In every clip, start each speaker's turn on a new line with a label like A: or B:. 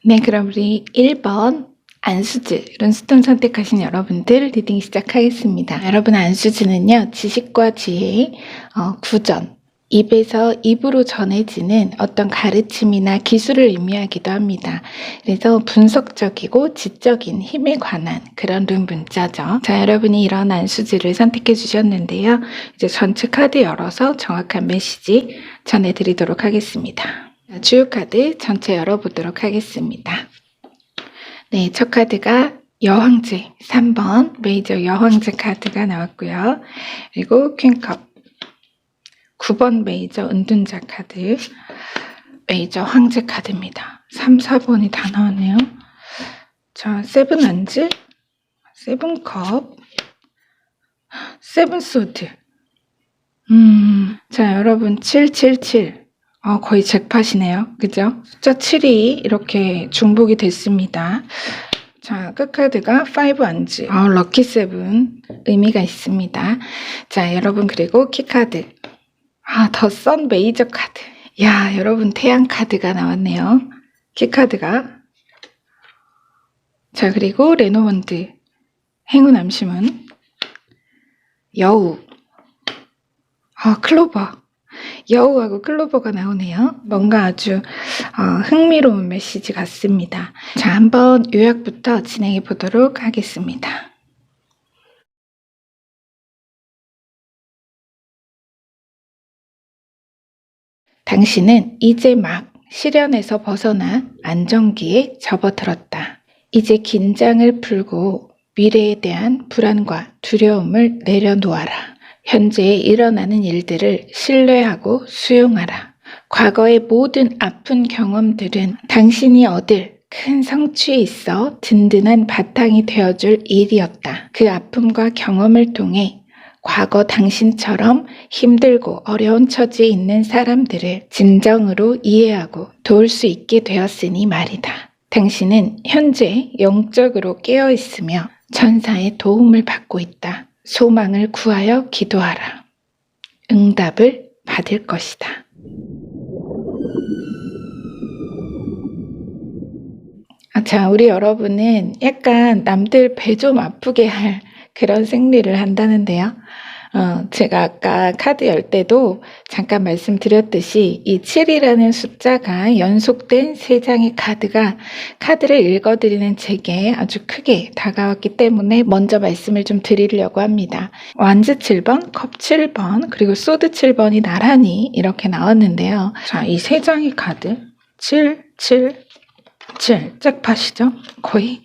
A: 네, 그럼 우리 1번 안수즈 룬스톤 선택하신 여러분들 리딩 시작하겠습니다. 여러분, 안수즈는요, 지식과 지혜, 구전, 입에서 입으로 전해지는 어떤 가르침이나 기술을 의미하기도 합니다. 그래서 분석적이고 지적인 힘에 관한 그런 룬 문자죠. 자, 여러분이 이런 안수즈를 선택해 주셨는데요. 이제 전체 카드 열어서 정확한 메시지 전해드리도록 하겠습니다. 주요 카드 전체 열어보도록 하겠습니다. 네, 첫 카드가 여왕제 3번 메이저 여왕제 카드가 나왔고요. 그리고 퀸컵 9번 메이저 은둔자 카드, 메이저 황제 카드입니다. 3, 4번이 다 나왔네요. 자, 세븐 안즈, 세븐 컵, 세븐 소드. 자, 여러분 777. 거의 잭팟이네요. 그죠? 숫자 7이 이렇게 중복이 됐습니다. 자, 끝카드가 5 안즈. 럭키 7 의미가 있습니다. 자, 여러분, 그리고 키카드. 더 선 메이저 카드. 야, 여러분, 태양 카드가 나왔네요. 키카드가. 자, 그리고 레노먼드. 행운 암시문. 여우. 클로버. 여우하고 클로버가 나오네요. 뭔가 아주 흥미로운 메시지 같습니다. 자, 한번 요약부터 진행해 보도록 하겠습니다. 당신은 이제 막 시련에서 벗어나 안정기에 접어들었다. 이제 긴장을 풀고 미래에 대한 불안과 두려움을 내려놓아라. 현재에 일어나는 일들을 신뢰하고 수용하라. 과거의 모든 아픈 경험들은 당신이 얻을 큰 성취에 있어 든든한 바탕이 되어줄 일이었다. 그 아픔과 경험을 통해 과거 당신처럼 힘들고 어려운 처지에 있는 사람들을 진정으로 이해하고 도울 수 있게 되었으니 말이다. 당신은 현재 영적으로 깨어 있으며 천사의 도움을 받고 있다. 소망을 구하여 기도하라. 응답을 받을 것이다. 자, 우리 여러분은 약간 남들 배 좀 아프게 할 그런 생리를 한다는데요. 제가 아까 카드 열 때도 잠깐 말씀드렸듯이 이 7이라는 숫자가 연속된 3장의 카드가 카드를 읽어드리는 제게 아주 크게 다가왔기 때문에 먼저 말씀을 좀 드리려고 합니다. 완즈 7번, 컵 7번, 그리고 소드 7번이 나란히 이렇게 나왔는데요. 자, 이 3장의 카드 7, 7, 7 짝팟이죠? 거의.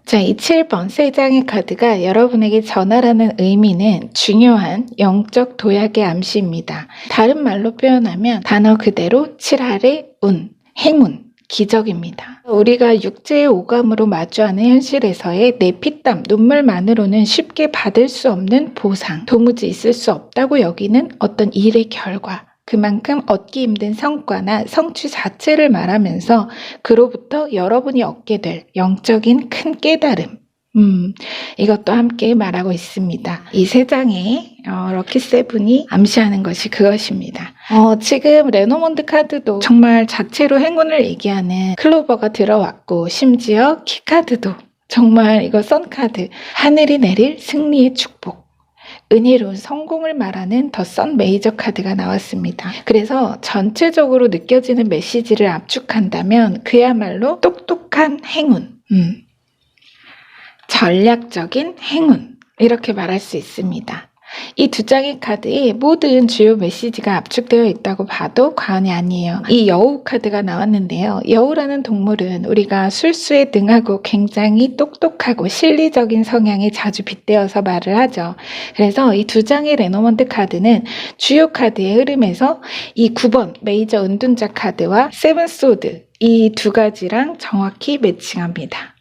A: 자, 이 7번 3장의 카드가 여러분에게 전하라는 의미는 중요한 영적 도약의 암시입니다. 다른 말로 표현하면 단어 그대로 7할의 운, 행운, 기적입니다. 우리가 육체의 오감으로 마주하는 현실에서의 내 피땀, 눈물만으로는 쉽게 받을 수 없는 보상, 도무지 있을 수 없다고 여기는 어떤 일의 결과, 그만큼 얻기 힘든 성과나 성취 자체를 말하면서 그로부터 여러분이 얻게 될 영적인 큰 깨달음, 이것도 함께 말하고 있습니다. 이 3장의 럭키 7이 암시하는 것이 그것입니다. 지금 레노먼드 카드도 정말 자체로 행운을 얘기하는 클로버가 들어왔고, 심지어 키카드도 정말 이거 선카드, 하늘이 내릴 승리의 축복, 은혜로운 성공을 말하는 더 선 메이저 카드가 나왔습니다. 그래서 전체적으로 느껴지는 메시지를 압축한다면 그야말로 똑똑한 행운, 전략적인 행운, 이렇게 말할 수 있습니다. 이 2장의 카드에 모든 주요 메시지가 압축되어 있다고 봐도 과언이 아니에요. 이 여우 카드가 나왔는데요. 여우라는 동물은 우리가 술수에 능하고 굉장히 똑똑하고 실리적인 성향에 자주 빗대어서 말을 하죠. 그래서 이 2장의 레노먼드 카드는 주요 카드의 흐름에서 이 9번 메이저 은둔자 카드와 세븐 소드, 이 2가지랑 정확히 매칭합니다.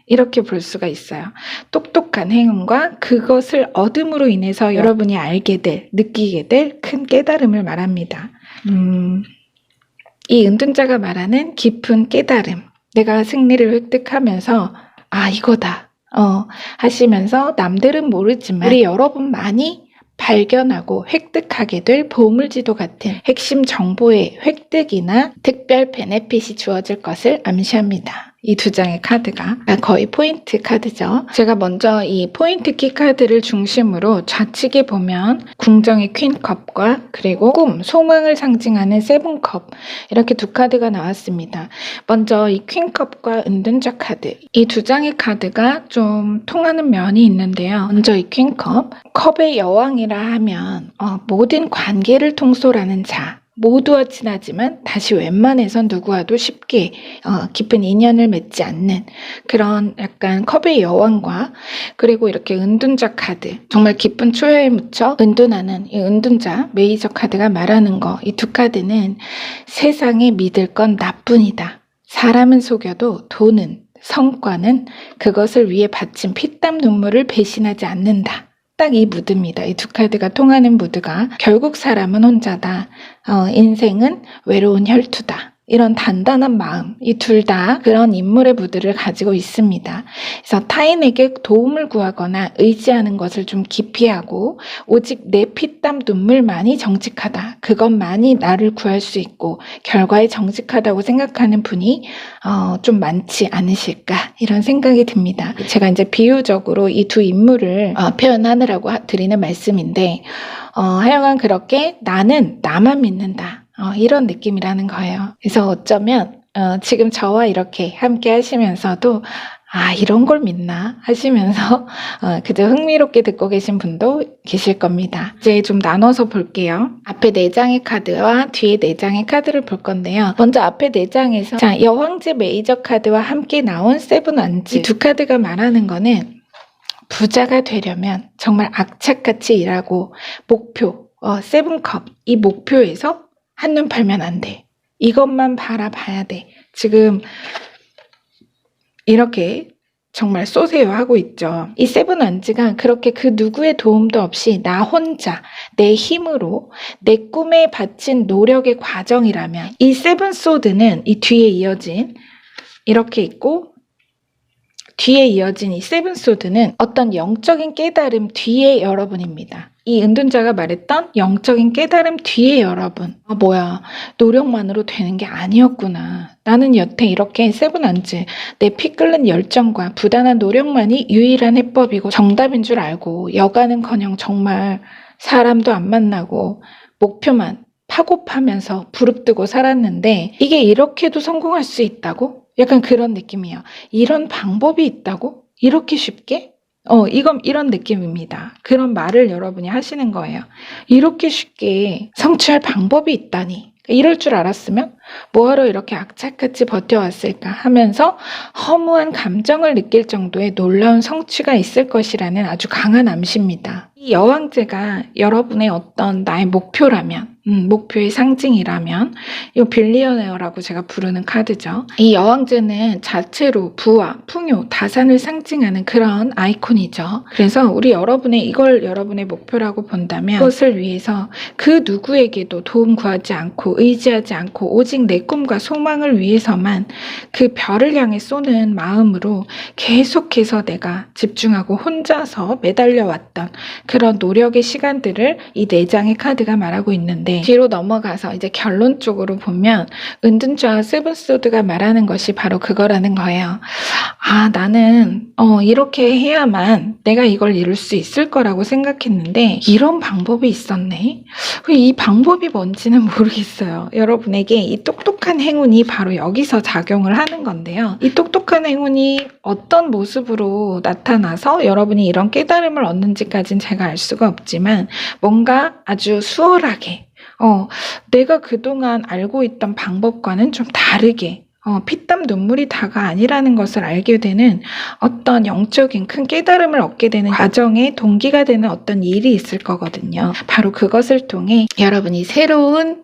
A: 이렇게 볼 수가 있어요. 똑똑한 행운과 그것을 얻음으로 인해서 여러분이 알게 될, 느끼게 될 큰 깨달음을 말합니다. 이 은둔자가 말하는 깊은 깨달음, 내가 승리를 획득하면서 이거다 하시면서 남들은 모르지만 우리 여러분만이 발견하고 획득하게 될 보물지도 같은 핵심 정보의 획득이나 특별 베네핏이 주어질 것을 암시합니다. 이 두 장의 카드가 거의 포인트 카드죠. 제가 먼저 이 포인트 키 카드를 중심으로 좌측에 보면 궁정의 퀸컵과 그리고 꿈, 소망을 상징하는 세븐컵, 이렇게 두 카드가 나왔습니다. 먼저 이 퀸컵과 은둔자 카드, 이 두 장의 카드가 좀 통하는 면이 있는데요. 먼저 이 퀸컵, 컵의 여왕이라 하면 모든 관계를 통솔하는 자, 모두와 친하지만 다시 웬만해선 누구와도 쉽게 깊은 인연을 맺지 않는 그런 약간 컵의 여왕과, 그리고 이렇게 은둔자 카드, 정말 깊은 초여에 묻혀 은둔하는 이 은둔자 메이저 카드가 말하는 거, 이 두 카드는 세상에 믿을 건 나뿐이다. 사람은 속여도 돈은, 성과는 그것을 위해 바친 피땀 눈물을 배신하지 않는다. 딱 이 무드입니다. 이 두 카드가 통하는 무드가 결국 사람은 혼자다. 인생은 외로운 혈투다. 이런 단단한 마음, 이 둘 다 그런 인물의 무드를 가지고 있습니다. 그래서 타인에게 도움을 구하거나 의지하는 것을 좀 기피하고 오직 내 피땀 눈물만이 정직하다. 그것만이 나를 구할 수 있고 결과에 정직하다고 생각하는 분이 좀 많지 않으실까, 이런 생각이 듭니다. 제가 이제 비유적으로 이 두 인물을 표현하느라고 드리는 말씀인데, 하여간 그렇게 나는 나만 믿는다. 이런 느낌이라는 거예요. 그래서 어쩌면 지금 저와 이렇게 함께 하시면서도 이런 걸 믿나 하시면서 그저 흥미롭게 듣고 계신 분도 계실 겁니다. 이제 좀 나눠서 볼게요. 앞에 4장의 카드와 뒤에 4장의 카드를 볼 건데요. 먼저 앞에 4장에서 여왕제 메이저 카드와 함께 나온 세븐 원즈, 이 두 카드가 말하는 거는 부자가 되려면 정말 악착같이 일하고 목표, 세븐컵, 이 목표에서 한눈 팔면 안 돼. 이것만 바라봐야 돼. 지금 이렇게 정말 쏘세요 하고 있죠. 이 세븐 원즈가 그렇게 그 누구의 도움도 없이 나 혼자 내 힘으로 내 꿈에 바친 노력의 과정이라면, 이 세븐 소드는 이 뒤에 이어진 이렇게 있고, 뒤에 이어진 이 세븐 소드는 어떤 영적인 깨달음 뒤에 여러분입니다. 이 은둔자가 말했던 영적인 깨달음 뒤에 여러분. 뭐야, 노력만으로 되는 게 아니었구나. 나는 여태 이렇게 세븐 원즈, 내 피 끓는 열정과 부단한 노력만이 유일한 해법이고 정답인 줄 알고 여가는커녕 정말 사람도 안 만나고 목표만 파고파면서 부릅뜨고 살았는데 이게 이렇게도 성공할 수 있다고? 약간 그런 느낌이에요. 이런 방법이 있다고? 이렇게 쉽게? 이런 느낌입니다. 그런 말을 여러분이 하시는 거예요. 이렇게 쉽게 성취할 방법이 있다니. 이럴 줄 알았으면 뭐하러 이렇게 악착같이 버텨왔을까 하면서 허무한 감정을 느낄 정도의 놀라운 성취가 있을 것이라는 아주 강한 암시입니다. 이 여왕제가 여러분의 어떤 나의 목표라면, 목표의 상징이라면, 이 빌리어네어라고 제가 부르는 카드죠. 이 여왕제는 자체로 부와 풍요, 다산을 상징하는 그런 아이콘이죠. 그래서 우리 이걸 여러분의 목표라고 본다면 그것을 위해서 그 누구에게도 도움 구하지 않고 의지하지 않고 오직 내 꿈과 소망을 위해서만 그 별을 향해 쏘는 마음으로 계속해서 내가 집중하고 혼자서 매달려왔던 그런 노력의 시간들을 이 4장의 카드가 말하고 있는데, 뒤로 넘어가서 이제 결론 쪽으로 보면 은둔자와 세븐소드가 말하는 것이 바로 그거라는 거예요. 나는 이렇게 해야만 내가 이걸 이룰 수 있을 거라고 생각했는데 이런 방법이 있었네. 이 방법이 뭔지는 모르겠어요. 여러분에게 이 똑똑한 행운이 바로 여기서 작용을 하는 건데요. 이 똑똑한 행운이 어떤 모습으로 나타나서 여러분이 이런 깨달음을 얻는지까지는 제가 알 수가 없지만 뭔가 아주 수월하게 내가 그동안 알고 있던 방법과는 좀 다르게 피땀 눈물이 다가 아니라는 것을 알게 되는 어떤 영적인 큰 깨달음을 얻게 되는 과정에 동기가 되는 어떤 일이 있을 거거든요. 바로 그것을 통해 여러분이 새로운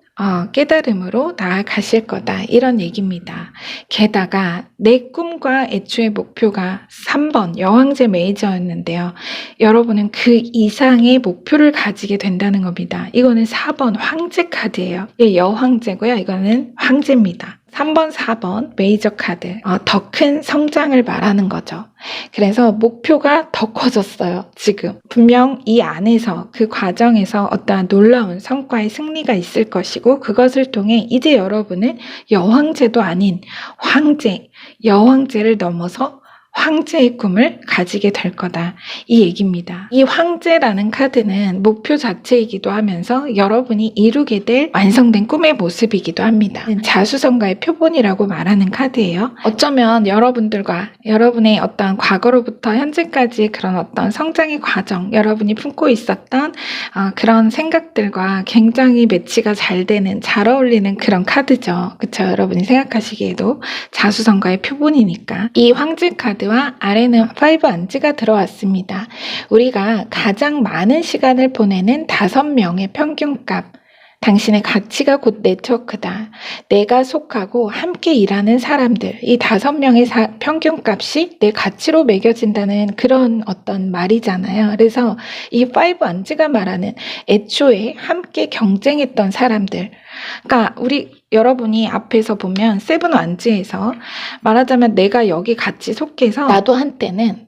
A: 깨달음으로 나아가실 거다, 이런 얘기입니다. 게다가 내 꿈과 애초의 목표가 3번 여왕제 메이저였는데요. 여러분은 그 이상의 목표를 가지게 된다는 겁니다. 이거는 4번 황제 카드예요. 여왕제고요. 이거는 황제입니다. 3번, 4번 메이저 카드 더 큰 성장을 말하는 거죠. 그래서 목표가 더 커졌어요. 지금 분명 이 안에서 그 과정에서 어떠한 놀라운 성과의 승리가 있을 것이고 그것을 통해 이제 여러분은 여황제도 아닌 황제, 여황제를 넘어서 황제의 꿈을 가지게 될 거다. 이 얘기입니다. 이 황제라는 카드는 목표 자체이기도 하면서 여러분이 이루게 될 완성된 꿈의 모습이기도 합니다. 자수성가의 표본이라고 말하는 카드예요. 어쩌면 여러분들과 여러분의 어떤 과거로부터 현재까지의 그런 어떤 성장의 과정, 여러분이 품고 있었던 그런 생각들과 굉장히 매치가 잘 되는, 잘 어울리는 그런 카드죠. 그쵸? 여러분이 생각하시기에도 자수성가의 표본이니까. 이 황제 카드와 아래는 5 안지가 들어왔습니다. 우리가 가장 많은 시간을 보내는 5명의 평균값, 당신의 가치가 곧 네트워크다. 내가 속하고 함께 일하는 사람들, 이 5명의 평균값이 내 가치로 매겨진다는 그런 어떤 말이잖아요. 그래서 이 5 안지가 말하는 애초에 함께 경쟁했던 사람들, 그러니까 여러분이 앞에서 보면 7 안지에서 말하자면 내가 여기 같이 속해서 나도 한때는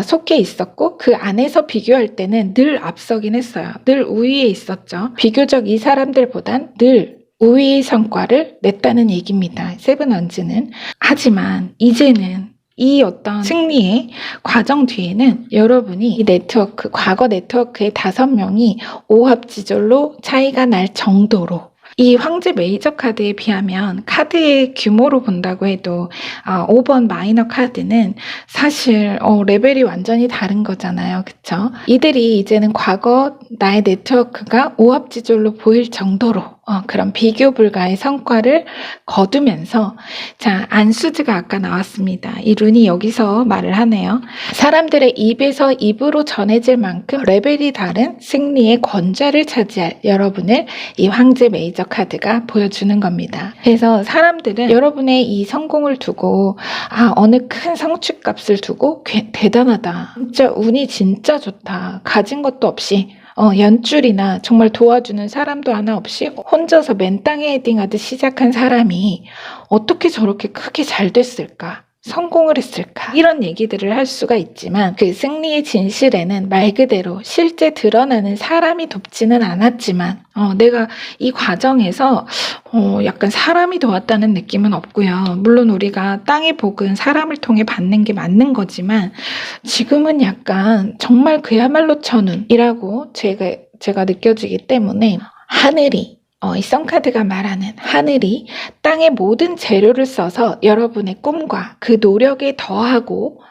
A: 속해 있었고 그 안에서 비교할 때는 늘 앞서긴 했어요. 늘 우위에 있었죠. 비교적 이 사람들보단 늘 우위의 성과를 냈다는 얘기입니다. 7 안지는. 하지만 이제는 이 어떤 승리의 과정 뒤에는 여러분이 이 네트워크, 과거 네트워크의 5명이 오합지졸로 차이가 날 정도로 이 황제 메이저 카드에 비하면 카드의 규모로 본다고 해도 5번 마이너 카드는 사실 레벨이 완전히 다른 거잖아요. 그쵸? 이들이 이제는 과거 나의 네트워크가 오합지졸로 보일 정도로 그런 비교 불가의 성과를 거두면서 자, 안수즈가 아까 나왔습니다. 이 룬이 여기서 말을 하네요. 사람들의 입에서 입으로 전해질 만큼 레벨이 다른 승리의 권좌를 차지할 여러분을 이 황제 메이저 카드가 보여주는 겁니다. 그래서 사람들은 여러분의 이 성공을 두고 어느 큰 성취값을 두고 대단하다. 진짜 운이 진짜 좋다. 가진 것도 없이 연줄이나 정말 도와주는 사람도 하나 없이 혼자서 맨 땅에 헤딩하듯 시작한 사람이 어떻게 저렇게 크게 잘 됐을까? 성공을 했을까? 이런 얘기들을 할 수가 있지만 그 승리의 진실에는 말 그대로 실제 드러나는 사람이 돕지는 않았지만 내가 이 과정에서 약간 사람이 도왔다는 느낌은 없고요. 물론 우리가 땅의 복은 사람을 통해 받는 게 맞는 거지만 지금은 약간 정말 그야말로 천운이라고 제가 느껴지기 때문에 하늘이 이 썬카드가 말하는 하늘이 땅의 모든 재료를 써서 여러분의 꿈과 그 노력에 더하고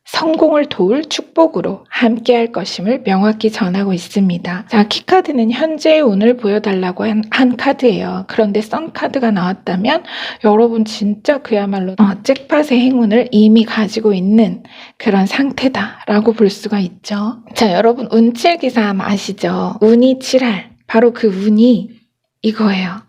A: 성공을 도울 축복으로 함께할 것임을 명확히 전하고 있습니다. 자, 키카드는 현재의 운을 보여달라고 한 카드예요. 그런데 썬카드가 나왔다면 여러분 진짜 그야말로 잭팟의 행운을 이미 가지고 있는 그런 상태다라고 볼 수가 있죠. 자, 여러분 운칠기삼 아시죠? 운이 7할, 바로 그 운이 이거예요.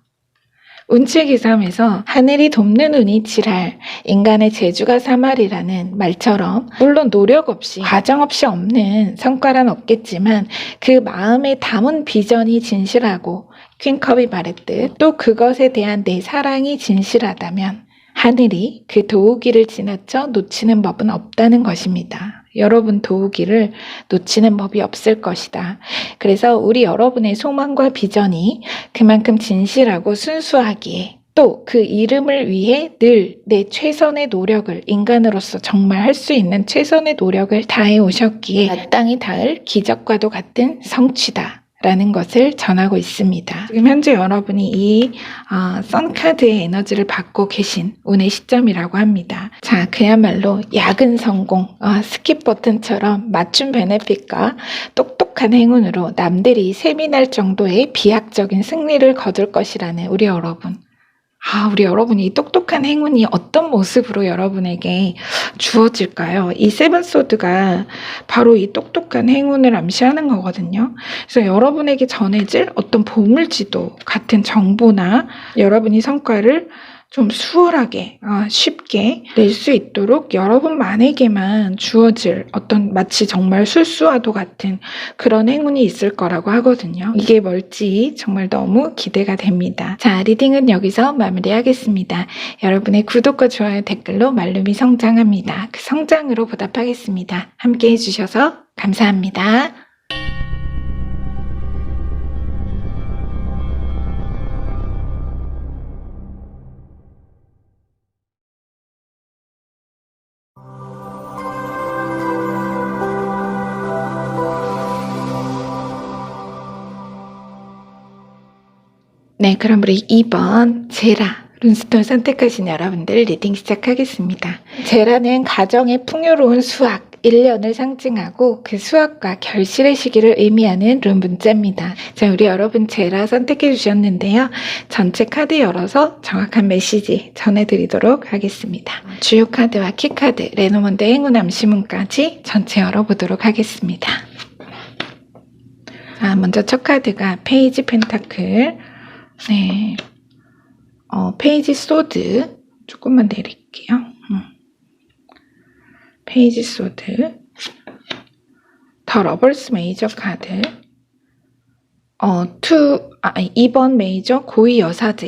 A: 운칠기삼에서 하늘이 돕는 운이 7할, 인간의 재주가 3할이라는 말처럼 물론 노력 없이 과정 없이 없는 성과란 없겠지만 그 마음에 담은 비전이 진실하고 퀸컵이 말했듯 또 그것에 대한 내 사랑이 진실하다면 하늘이 그 도우기를 지나쳐 놓치는 법은 없다는 것입니다. 여러분 도우기를 놓치는 법이 없을 것이다. 그래서 우리 여러분의 소망과 비전이 그만큼 진실하고 순수하기에 또 그 이름을 위해 늘 내 최선의 노력을 인간으로서 정말 할 수 있는 최선의 노력을 다해 오셨기에 마땅히 닿을 기적과도 같은 성취다. 라는 것을 전하고 있습니다. 지금 현재 여러분이 이 썬카드의 에너지를 받고 계신 운의 시점이라고 합니다. 자, 그야말로 야근 성공, 스킵 버튼처럼 맞춤 베네핏과 똑똑한 행운으로 남들이 세미날 정도의 비약적인 승리를 거둘 것이라는 우리 여러분. 우리 여러분이 이 똑똑한 행운이 어떤 모습으로 여러분에게 주어질까요? 이 세븐소드가 바로 이 똑똑한 행운을 암시하는 거거든요. 그래서 여러분에게 전해질 어떤 보물지도 같은 정보나 여러분이 성과를 좀 수월하게 쉽게 낼 수 있도록 여러분만에게만 주어질 어떤 마치 정말 술수와도 같은 그런 행운이 있을 거라고 하거든요. 이게 뭘지 정말 너무 기대가 됩니다. 자, 리딩은 여기서 마무리하겠습니다. 여러분의 구독과 좋아요, 댓글로 말룸이 성장합니다. 그 성장으로 보답하겠습니다. 함께 해주셔서 감사합니다. 네, 그럼 우리 2번 제라 룬스톤 선택하신 여러분들 리딩 시작하겠습니다. 제라는 가정의 풍요로운 수확 1년을 상징하고 그 수확과 결실의 시기를 의미하는 룬 문자입니다. 자, 우리 여러분 제라 선택해 주셨는데요. 전체 카드 열어서 정확한 메시지 전해드리도록 하겠습니다. 주요 카드와 키카드, 레노먼드 행운 암시문까지 전체 열어보도록 하겠습니다. 자, 먼저 첫 카드가 페이지 펜타클, 네, 페이지 소드 조금만 내릴게요. 페이지 소드, 더 러벌스 메이저 카드, 2번 메이저 고위 여사제,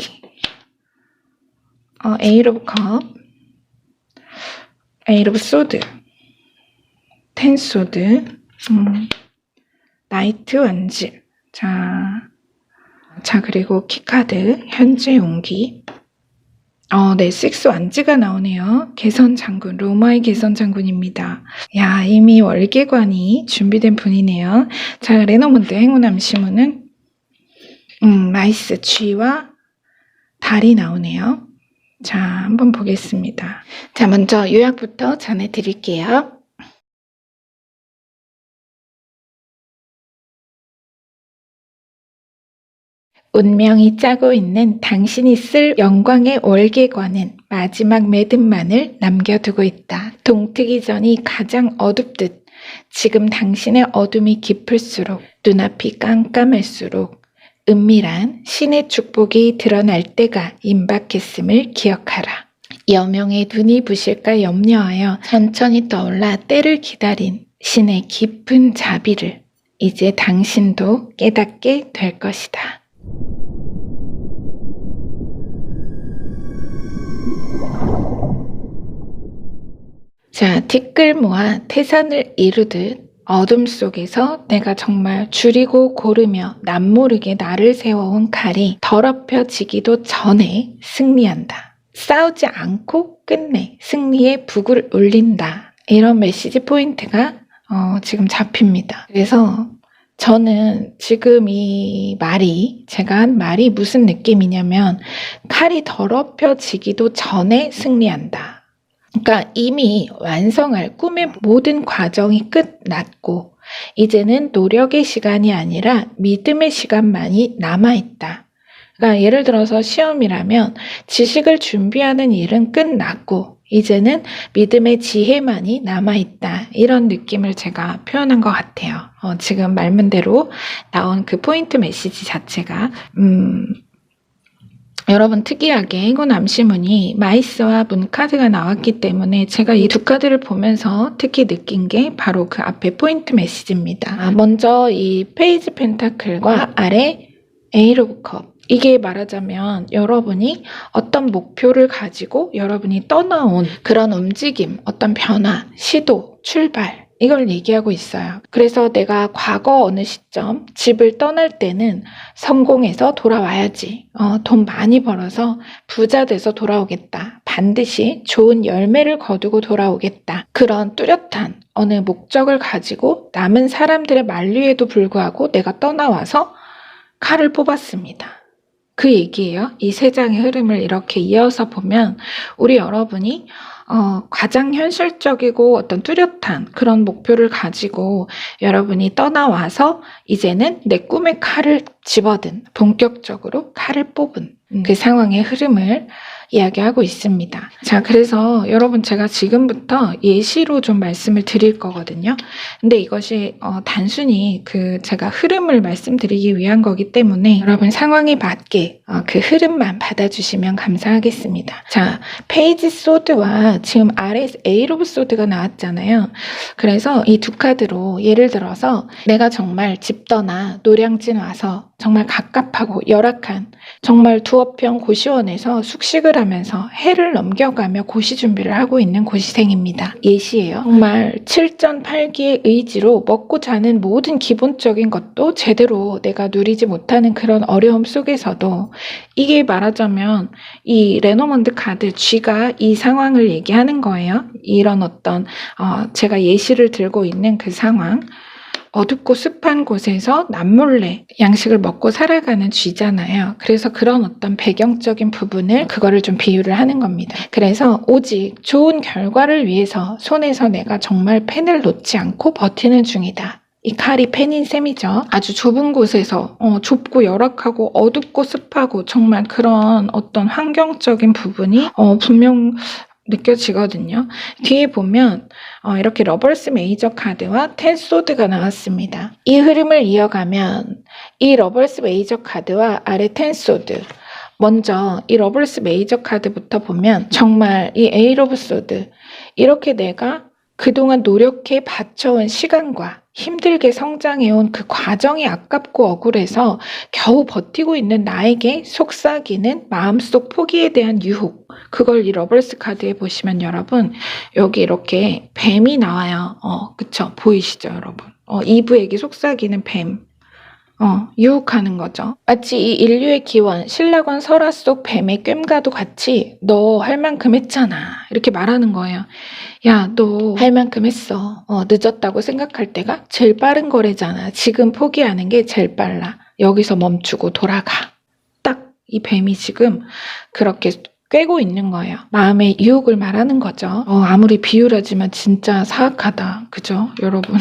A: 에잇 오브 컵, 에잇 오브 소드, 10 소드, 나이트 원질. 자, 그리고 키카드, 현재 운기. 네, 6 완지가 나오네요. 개선 장군, 로마의 개선 장군입니다. 야, 이미 월계관이 준비된 분이네요. 자, 레노먼드 행운 암시문은, 나이스, 쥐와 달이 나오네요. 자, 한번 보겠습니다. 자, 먼저 요약부터 전해드릴게요. 운명이 짜고 있는 당신이 쓸 영광의 월계관은 마지막 매듭만을 남겨두고 있다. 동트기 전이 가장 어둡듯 지금 당신의 어둠이 깊을수록 눈앞이 깜깜할수록 은밀한 신의 축복이 드러날 때가 임박했음을 기억하라. 여명의 눈이 부실까 염려하여 천천히 떠올라 때를 기다린 신의 깊은 자비를 이제 당신도 깨닫게 될 것이다. 자, 티끌 모아 태산을 이루듯 어둠 속에서 내가 정말 줄이고 고르며 남모르게 나를 세워온 칼이 더럽혀지기도 전에 승리한다. 싸우지 않고 끝내 승리의 북을 울린다. 이런 메시지 포인트가 지금 잡힙니다. 그래서 저는 지금 제가 한 말이 무슨 느낌이냐면 칼이 더럽혀지기도 전에 승리한다. 그러니까 이미 완성할 꿈의 모든 과정이 끝났고 이제는 노력의 시간이 아니라 믿음의 시간만이 남아있다. 그러니까 예를 들어서 시험이라면 지식을 준비하는 일은 끝났고 이제는 믿음의 지혜만이 남아있다. 이런 느낌을 제가 표현한 것 같아요. 지금 말문대로 나온 그 포인트 메시지 자체가 여러분 특이하게 행운 암시문이 마이스와 문 카드가 나왔기 때문에 제가 이 두 카드를 보면서 특히 느낀 게 바로 그 앞에 포인트 메시지입니다. 먼저 이 페이지 펜타클과 아래 에잇 오브 컵. 이게 말하자면 여러분이 어떤 목표를 가지고 여러분이 떠나온 그런 움직임, 어떤 변화, 시도, 출발 이걸 얘기하고 있어요. 그래서 내가 과거 어느 시점 집을 떠날 때는 성공해서 돌아와야지. 돈 많이 벌어서 부자 돼서 돌아오겠다. 반드시 좋은 열매를 거두고 돌아오겠다. 그런 뚜렷한 어느 목적을 가지고 남은 사람들의 만류에도 불구하고 내가 떠나와서 칼을 뽑았습니다. 그 얘기예요. 이 세 장의 흐름을 이렇게 이어서 보면 우리 여러분이 가장 현실적이고 어떤 뚜렷한 그런 목표를 가지고 여러분이 떠나와서 이제는 내 꿈의 칼을 집어든 본격적으로 칼을 뽑은 그 상황의 흐름을 이야기하고 있습니다. 자, 그래서 여러분 제가 지금부터 예시로 좀 말씀을 드릴 거거든요. 근데 이것이 단순히 제가 흐름을 말씀드리기 위한 거기 때문에 여러분 상황에 맞게 그 흐름만 받아주시면 감사하겠습니다. 자, 페이지 소드와 지금 아래 에이트 오브 소드가 나왔잖아요. 그래서 이 두 카드로 예를 들어서 내가 정말 집떠나 노량진 와서 정말 갑갑하고 열악한 정말 두어평 고시원에서 숙식을 하면서 해를 넘겨가며 고시 준비를 하고 있는 고시생입니다. 예시예요. 정말 7전8기의 의지로 먹고 자는 모든 기본적인 것도 제대로 내가 누리지 못하는 그런 어려움 속에서도 이게 말하자면 이 레노먼드 카드 G가 이 상황을 얘기하는 거예요. 이런 어떤 제가 예시를 들고 있는 그 상황. 어둡고 습한 곳에서 남몰래 양식을 먹고 살아가는 쥐잖아요. 그래서 그런 어떤 배경적인 부분을 그거를 좀 비유를 하는 겁니다. 그래서 오직 좋은 결과를 위해서 손에서 내가 정말 펜을 놓지 않고 버티는 중이다. 이 칼이 펜인 셈이죠. 아주 좁은 곳에서 좁고 열악하고 어둡고 습하고 정말 그런 어떤 환경적인 부분이 분명 느껴지거든요. 뒤에 보면 이렇게 러버스 메이저 카드와 텐 소드가 나왔습니다. 이 흐름을 이어가면 이 러버스 메이저 카드와 아래 텐 소드, 먼저 이 러버스 메이저 카드부터 보면 정말 이 에이트 오브 소드, 이렇게 내가 그동안 노력해 바쳐온 시간과 힘들게 성장해온 그 과정이 아깝고 억울해서 겨우 버티고 있는 나에게 속삭이는 마음속 포기에 대한 유혹, 그걸 이 러버스 카드에 보시면 여러분 여기 이렇게 뱀이 나와요. 그쵸? 보이시죠 여러분? 이브에게 속삭이는 뱀. 유혹하는 거죠. 마치 이 인류의 기원, 신라권 설화 속 뱀의 꽹과도 같이 너 할 만큼 했잖아. 이렇게 말하는 거예요. 야, 너 할 만큼 했어. 늦었다고 생각할 때가 제일 빠른 거래잖아. 지금 포기하는 게 제일 빨라. 여기서 멈추고 돌아가. 딱 이 뱀이 지금 그렇게 꿰고 있는 거예요. 마음의 유혹을 말하는 거죠. 아무리 비유라지만 진짜 사악하다. 그죠? 여러분,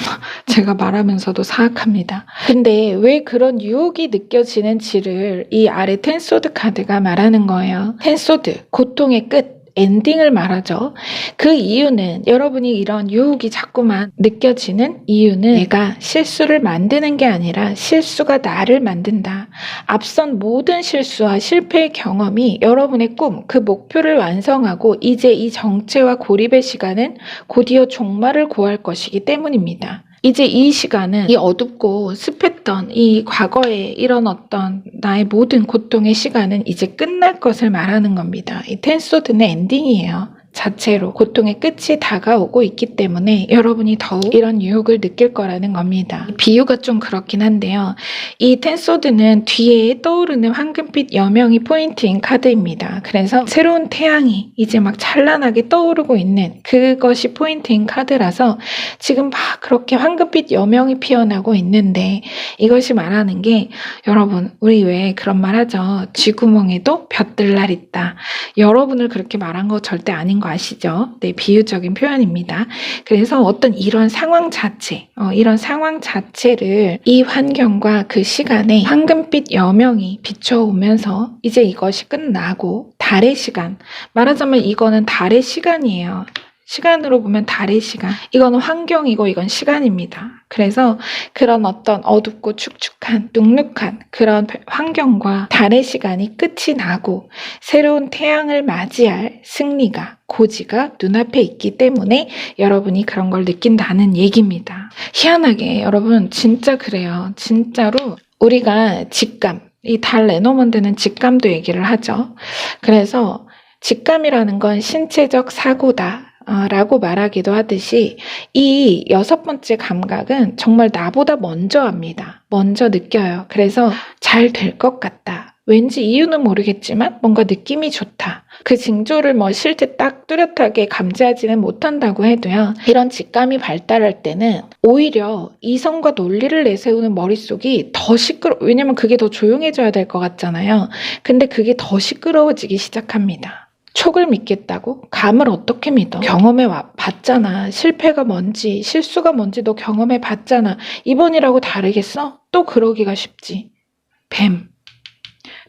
A: 제가 말하면서도 사악합니다. 근데 왜 그런 유혹이 느껴지는지를 이 아래 텐소드 카드가 말하는 거예요. 텐소드, 고통의 끝. 엔딩을 말하죠. 그 이유는 여러분이 이런 유혹이 자꾸만 느껴지는 이유는 내가 실수를 만드는 게 아니라 실수가 나를 만든다. 앞선 모든 실수와 실패의 경험이 여러분의 꿈, 그 목표를 완성하고 이제 이 정체와 고립의 시간은 곧이어 종말을 고할 것이기 때문입니다. 이제 이 시간은 이 어둡고 습했던 이 과거의 이런 어떤 나의 모든 고통의 시간은 이제 끝날 것을 말하는 겁니다. 이 텐소드는 엔딩이에요. 자체로 고통의 끝이 다가오고 있기 때문에 여러분이 더욱 이런 유혹을 느낄 거라는 겁니다. 비유가 좀 그렇긴 한데요. 이 텐소드는 뒤에 떠오르는 황금빛 여명이 포인트인 카드입니다. 그래서 새로운 태양이 이제 막 찬란하게 떠오르고 있는 그것이 포인트인 카드라서 지금 막 그렇게 황금빛 여명이 피어나고 있는데 이것이 말하는 게 여러분 우리 왜 그런 말 하죠. 쥐구멍에도 볕들 있다. 여러분을 그렇게 말한 거 절대 아닌 거 아시죠? 네, 비유적인 표현입니다. 그래서 어떤 이런 상황 자체, 이런 상황 자체를 이 환경과 그 시간에 황금빛 여명이 비춰오면서 이제 이것이 끝나고 달의 시간, 말하자면 이거는 달의 시간이에요. 시간으로 보면 달의 시간. 이거는 환경이고 이건 시간입니다. 그래서 그런 어떤 어둡고 축축한, 눅눅한 그런 환경과 달의 시간이 끝이 나고 새로운 태양을 맞이할 승리가, 고지가 눈앞에 있기 때문에 여러분이 그런 걸 느낀다는 얘기입니다. 희한하게 여러분 진짜 그래요. 진짜로 우리가 직감, 이 달 레노먼드는 직감도 얘기를 하죠. 그래서 직감이라는 건 신체적 사고다. 라고 말하기도 하듯이 이 6번째 감각은 정말 나보다 먼저 합니다. 먼저 느껴요. 그래서 잘 될 것 같다. 왠지 이유는 모르겠지만 뭔가 느낌이 좋다. 그 징조를 실제 딱 뚜렷하게 감지하지는 못한다고 해도요. 이런 직감이 발달할 때는 오히려 이성과 논리를 내세우는 머릿속이 더 왜냐면 그게 더 조용해져야 될 것 같잖아요. 근데 그게 더 시끄러워지기 시작합니다. 촉을 믿겠다고? 감을 어떻게 믿어? 경험해 봤잖아. 실패가 뭔지, 실수가 뭔지 너 경험해 봤잖아. 이번이라고 다르겠어? 또 그러기가 쉽지.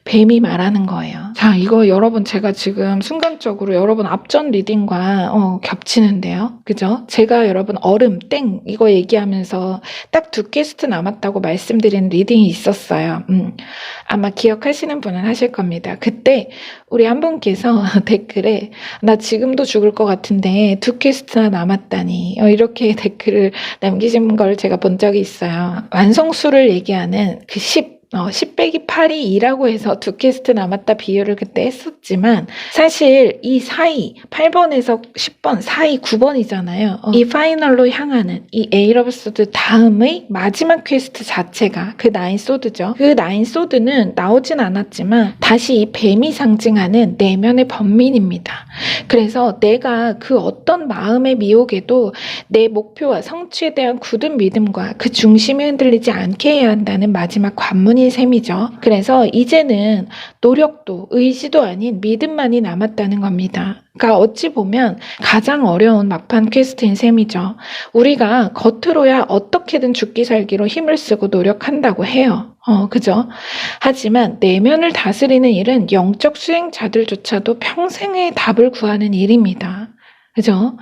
A: 뱀이 말하는 거예요. 자, 이거 여러분 제가 지금 순간적으로 여러분 앞전 리딩과 겹치는데요. 그죠? 제가 여러분 얼음, 땡 이거 얘기하면서 딱 2캐스트 남았다고 말씀드린 리딩이 있었어요. 아마 기억하시는 분은 하실 겁니다. 그때 우리 한 분께서 댓글에 나 지금도 죽을 것 같은데 2캐스트나 남았다니 이렇게 댓글을 남기신 걸 제가 본 적이 있어요. 완성수를 얘기하는 그 10 빼기 8이 2라고 해서 2캐스트 남았다 비유를 그때 했었지만 사실 이 사이 8번에서 10번 사이 9번이잖아요. 이 파이널로 향하는 이 에잇 오브 소드 다음의 마지막 퀘스트 자체가 그 9 소드죠. 그 9 소드는 나오진 않았지만 다시 이 뱀이 상징하는 내면의 번민입니다. 그래서 내가 그 어떤 마음의 미혹에도 내 목표와 성취에 대한 굳은 믿음과 그 중심이 흔들리지 않게 해야 한다는 마지막 관문인 셈이죠. 그래서 이제는 노력도 의지도 아닌 믿음만이 남았다는 겁니다. 그러니까 어찌 보면 가장 어려운 막판 퀘스트인 셈이죠. 우리가 겉으로야 어떻게든 죽기 살기로 힘을 쓰고 노력한다고 해요. 그죠? 하지만 내면을 다스리는 일은 영적 수행자들조차도 평생의 답을 구하는 일입니다. 그죠?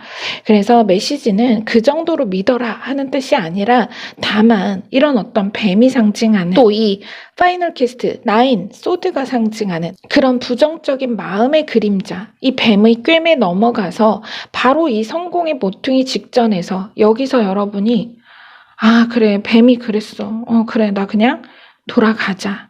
A: 그래서 메시지는 그 정도로 믿어라 하는 뜻이 아니라 다만 이런 어떤 뱀이 상징하는 또 이 파이널 퀘스트 9 소드가 상징하는 그런 부정적인 마음의 그림자 이 뱀의 꿰매 넘어가서 바로 이 성공의 모퉁이 직전에서 여기서 여러분이 아 그래 뱀이 그랬어 그래 나 그냥 돌아가자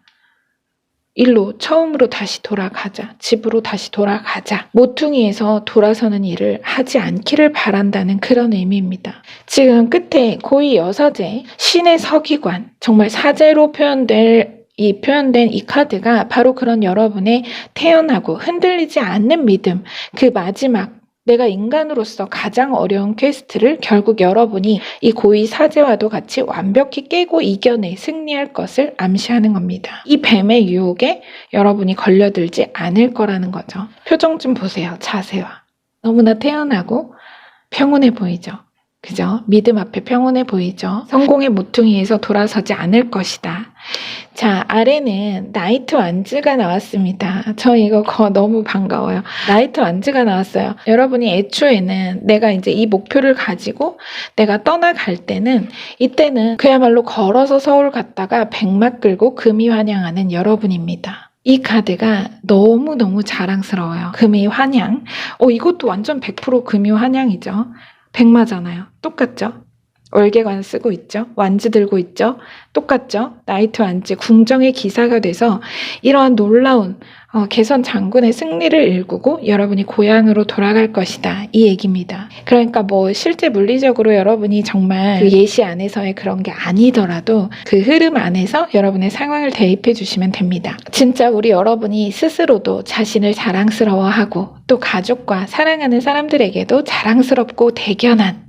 A: 일로 처음으로 다시 돌아가자. 집으로 다시 돌아가자. 모퉁이에서 돌아서는 일을 하지 않기를 바란다는 그런 의미입니다. 지금 끝에 고2 여서제 신의 서기관 정말 사제로 표현된 이 카드가 바로 그런 여러분의 태어나고 흔들리지 않는 믿음 그 마지막 내가 인간으로서 가장 어려운 퀘스트를 결국 여러분이 이 고위 사제와도 같이 완벽히 깨고 이겨내 승리할 것을 암시하는 겁니다. 이 뱀의 유혹에 여러분이 걸려들지 않을 거라는 거죠. 표정 좀 보세요. 자세와. 너무나 태연하고 평온해 보이죠. 그죠? 믿음 앞에 평온해 보이죠? 성공의 모퉁이에서 돌아서지 않을 것이다. 자, 아래는 나이트 완즈가 나왔습니다. 저 이거 너무 반가워요. 나이트 완즈가 나왔어요. 여러분이 애초에는 내가 이제 이 목표를 가지고 내가 떠나갈 때는 이때는 그야말로 걸어서 서울 갔다가 백막 끌고 금이 환영하는 여러분입니다. 이 카드가 너무너무 자랑스러워요. 금이 환영. 이것도 완전 100% 금이 환영이죠. 백마잖아요. 똑같죠? 월계관 쓰고 있죠. 완즈 들고 있죠. 똑같죠. 나이트 완즈 궁정의 기사가 돼서 이러한 놀라운 개선 장군의 승리를 일구고 여러분이 고향으로 돌아갈 것이다. 이 얘기입니다. 그러니까 뭐 실제 물리적으로 여러분이 정말 그 예시 안에서의 그런 게 아니더라도 그 흐름 안에서 여러분의 상황을 대입해 주시면 됩니다. 진짜 우리 여러분이 스스로도 자신을 자랑스러워하고 또 가족과 사랑하는 사람들에게도 자랑스럽고 대견한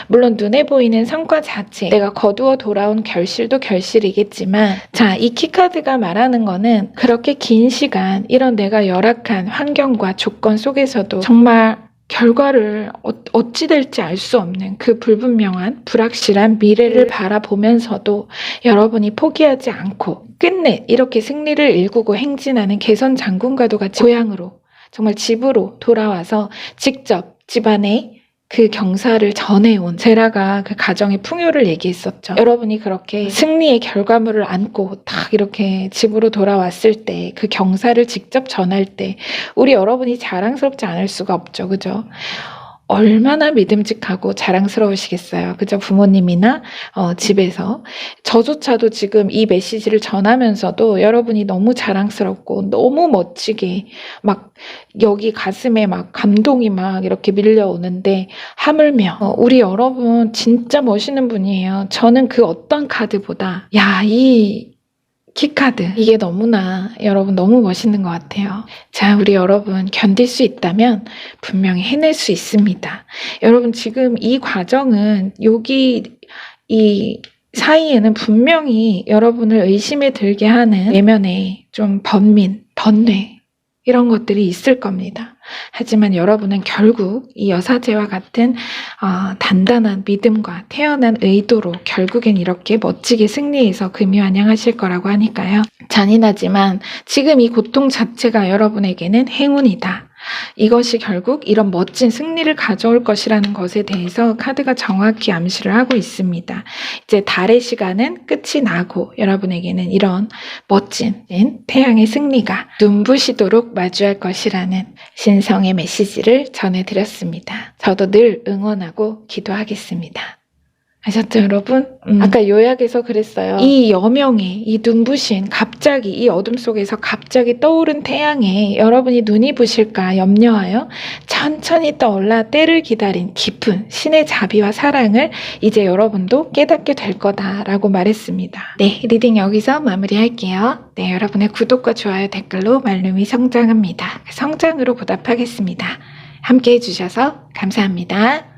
A: 물론 눈에 보이는 성과 자체 내가 거두어 돌아온 결실도 결실이겠지만 자, 이 키카드가 말하는 거는 그렇게 긴 시간 이런 내가 열악한 환경과 조건 속에서도 정말 결과를 어찌 될지 알 수 없는 그 불분명한 불확실한 미래를 바라보면서도 여러분이 포기하지 않고 끝내 이렇게 승리를 일구고 행진하는 개선 장군과도 같이 고향으로 정말 집으로 돌아와서 직접 집안에 그 경사를 전해온 제라가 그 가정의 풍요를 얘기했었죠. 여러분이 그렇게 승리의 결과물을 안고 딱 이렇게 집으로 돌아왔을 때 그 경사를 직접 전할 때 우리 여러분이 자랑스럽지 않을 수가 없죠. 그죠? 얼마나 믿음직하고 자랑스러우시겠어요. 그죠? 부모님이나 집에서. 저조차도 지금 이 메시지를 전하면서도 여러분이 너무 자랑스럽고 너무 멋지게 막 여기 가슴에 막 감동이 막 이렇게 밀려오는데 하물며 우리 여러분 진짜 멋있는 분이에요. 저는 그 어떤 카드보다 이 키카드 이게 너무나 여러분 너무 멋있는 것 같아요. 자, 우리 여러분 견딜 수 있다면 분명히 해낼 수 있습니다. 여러분 지금 이 과정은 여기 이 사이에는 분명히 여러분을 의심에 들게 하는 내면의 좀 번뇌 이런 것들이 있을 겁니다. 하지만 여러분은 결국 이 여사제와 같은 단단한 믿음과 태어난 의도로 결국엔 이렇게 멋지게 승리해서 금유안양하실 거라고 하니까요. 잔인하지만 지금 이 고통 자체가 여러분에게는 행운이다. 이것이 결국 이런 멋진 승리를 가져올 것이라는 것에 대해서 카드가 정확히 암시를 하고 있습니다. 이제 달의 시간은 끝이 나고 여러분에게는 이런 멋진 태양의 승리가 눈부시도록 마주할 것이라는 신성의 메시지를 전해드렸습니다. 저도 늘 응원하고 기도하겠습니다. 아셨죠, 여러분? 아까 요약에서 그랬어요. 이 여명의, 이 눈부신, 갑자기 이 어둠 속에서 갑자기 떠오른 태양에 여러분이 눈이 부실까 염려하여 천천히 떠올라 때를 기다린 깊은 신의 자비와 사랑을 이제 여러분도 깨닫게 될 거다라고 말했습니다. 네, 리딩 여기서 마무리할게요. 네, 여러분의 구독과 좋아요, 댓글로 말룸이 성장합니다. 성장으로 보답하겠습니다. 함께 해주셔서 감사합니다.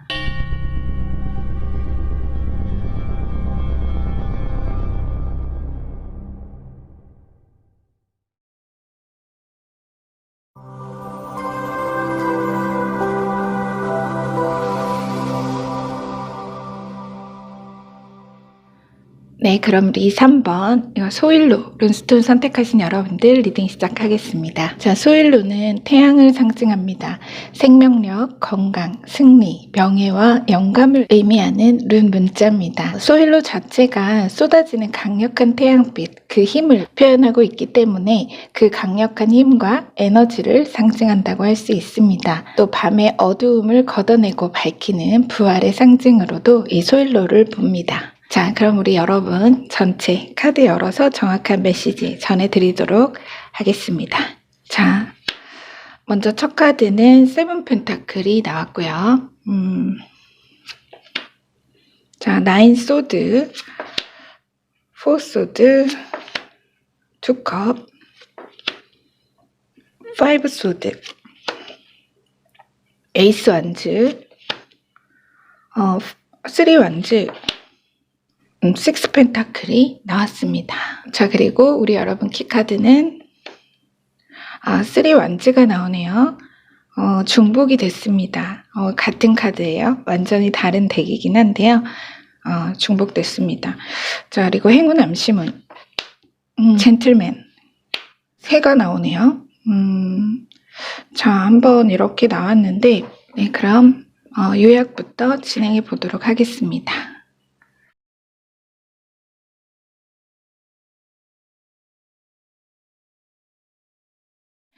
A: 네, 그럼 우리 3번 소일로 룬스톤 선택하신 여러분들 리딩 시작하겠습니다. 자, 소일로는 태양을 상징합니다. 생명력, 건강, 승리, 명예와 영감을 의미하는 룬 문자입니다. 소일로 자체가 쏟아지는 강력한 태양빛, 그 힘을 표현하고 있기 때문에 그 강력한 힘과 에너지를 상징한다고 할 수 있습니다. 또 밤의 어두움을 걷어내고 밝히는 부활의 상징으로도 이 소일로를 봅니다. 자, 그럼 우리 여러분 전체 카드 열어서 정확한 메시지 전해드리도록 하겠습니다. 자, 먼저 첫 카드는 세븐 펜타클이 나왔고요. 자, 나인 소드, 포 소드, 투 컵, 파이브 소드, 에이스 완즈, 쓰리 완즈, 식스 펜타클이 나왔습니다. 자, 그리고 우리 여러분 키카드는 쓰리 완즈가 나오네요. 중복이 됐습니다. 같은 카드예요. 완전히 다른 덱이긴 한데요. 중복됐습니다. 자, 그리고 행운 암시문, 젠틀맨, 새가 나오네요. 자, 한번 이렇게 나왔는데, 네, 그럼 요약부터 진행해 보도록 하겠습니다.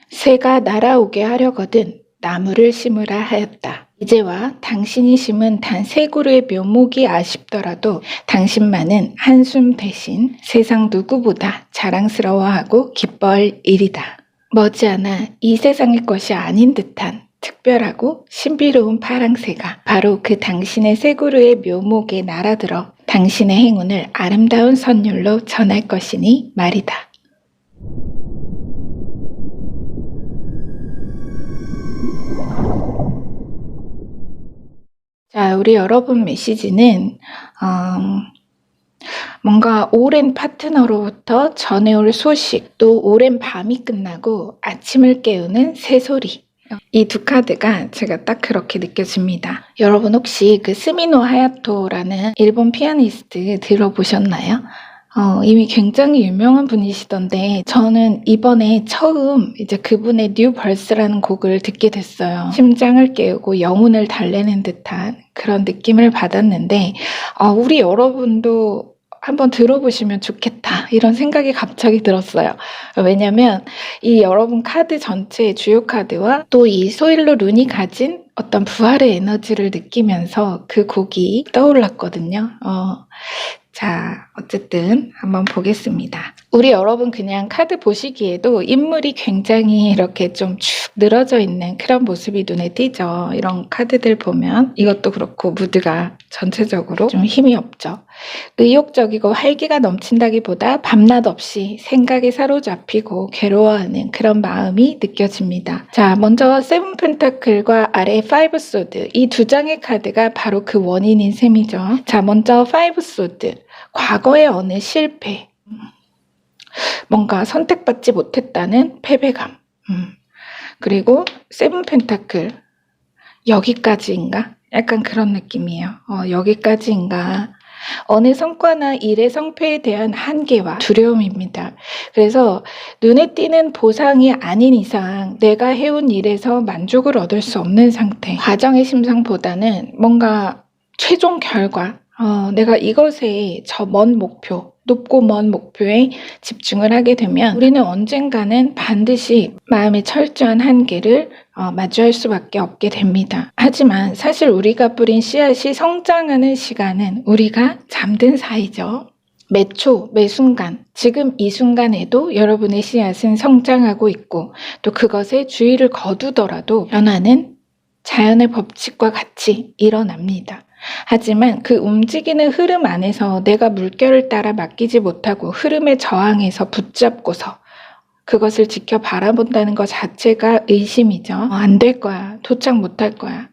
A: 새가 날아오게 하려거든 나무를 심으라 하였다. 이제와 당신이 심은 단 세 그루의 묘목이 아쉽더라도 당신만은 한숨 대신 세상 누구보다 자랑스러워하고 기뻐할 일이다. 머지않아 이 세상의 것이 아닌 듯한 특별하고 신비로운 파랑새가 바로 그 당신의 세 그루의 묘목에 날아들어 당신의 행운을 아름다운 선율로 전할 것이니 말이다. 자, 우리 여러분 메시지는 뭔가 오랜 파트너로부터 전해올 소식, 또 오랜 밤이 끝나고 아침을 깨우는 새소리. 이 두 카드가 제가 딱 그렇게 느껴집니다. 여러분 혹시 그 스미노 하야토라는 일본 피아니스트 들어보셨나요? 이미 굉장히 유명한 분이시던데 저는 이번에 처음 이제 그분의 뉴 벌스라는 곡을 듣게 됐어요. 심장을 깨우고 영혼을 달래는 듯한 그런 느낌을 받았는데 우리 여러분도 한번 들어보시면 좋겠다 이런 생각이 갑자기 들었어요. 왜냐면 이 여러분 카드 전체의 주요 카드와 또 이 소일로 룬이 가진 어떤 부활의 에너지를 느끼면서 그 곡이 떠올랐거든요. 자, 어쨌든 한번 보겠습니다. 우리 여러분 그냥 카드 보시기에도 인물이 굉장히 이렇게 좀 축 늘어져 있는 그런 모습이 눈에 띄죠. 이런 카드들 보면 이것도 그렇고 무드가 전체적으로 좀 힘이 없죠. 의욕적이고 활기가 넘친다기보다 밤낮 없이 생각에 사로잡히고 괴로워하는 그런 마음이 느껴집니다. 자, 먼저 세븐 펜타클과 아래 파이브 소드, 이 두 장의 카드가 바로 그 원인인 셈이죠. 자, 먼저 파이브 소드, 과거의 어느 실패, 뭔가 선택받지 못했다는 패배감, 그리고 세븐 펜타클 여기까지인가? 약간 그런 느낌이에요. 여기까지인가? 어느 성과나 일의 성패에 대한 한계와 두려움입니다. 그래서 눈에 띄는 보상이 아닌 이상 내가 해온 일에서 만족을 얻을 수 없는 상태. 과정의 심상보다는 뭔가 최종 결과, 내가 이것에 저 먼 목표, 높고 먼 목표에 집중을 하게 되면 우리는 언젠가는 반드시 마음의 철저한 한계를 마주할 수밖에 없게 됩니다. 하지만 사실 우리가 뿌린 씨앗이 성장하는 시간은 우리가 잠든 사이죠. 매 초, 매 순간, 지금 이 순간에도 여러분의 씨앗은 성장하고 있고 또 그것에 주의를 거두더라도 변화는 자연의 법칙과 같이 일어납니다. 하지만 그 움직이는 흐름 안에서 내가 물결을 따라 맡기지 못하고 흐름에 저항해서 붙잡고서 그것을 지켜 바라본다는 것 자체가 의심이죠. 안 될 거야. 도착 못할 거야.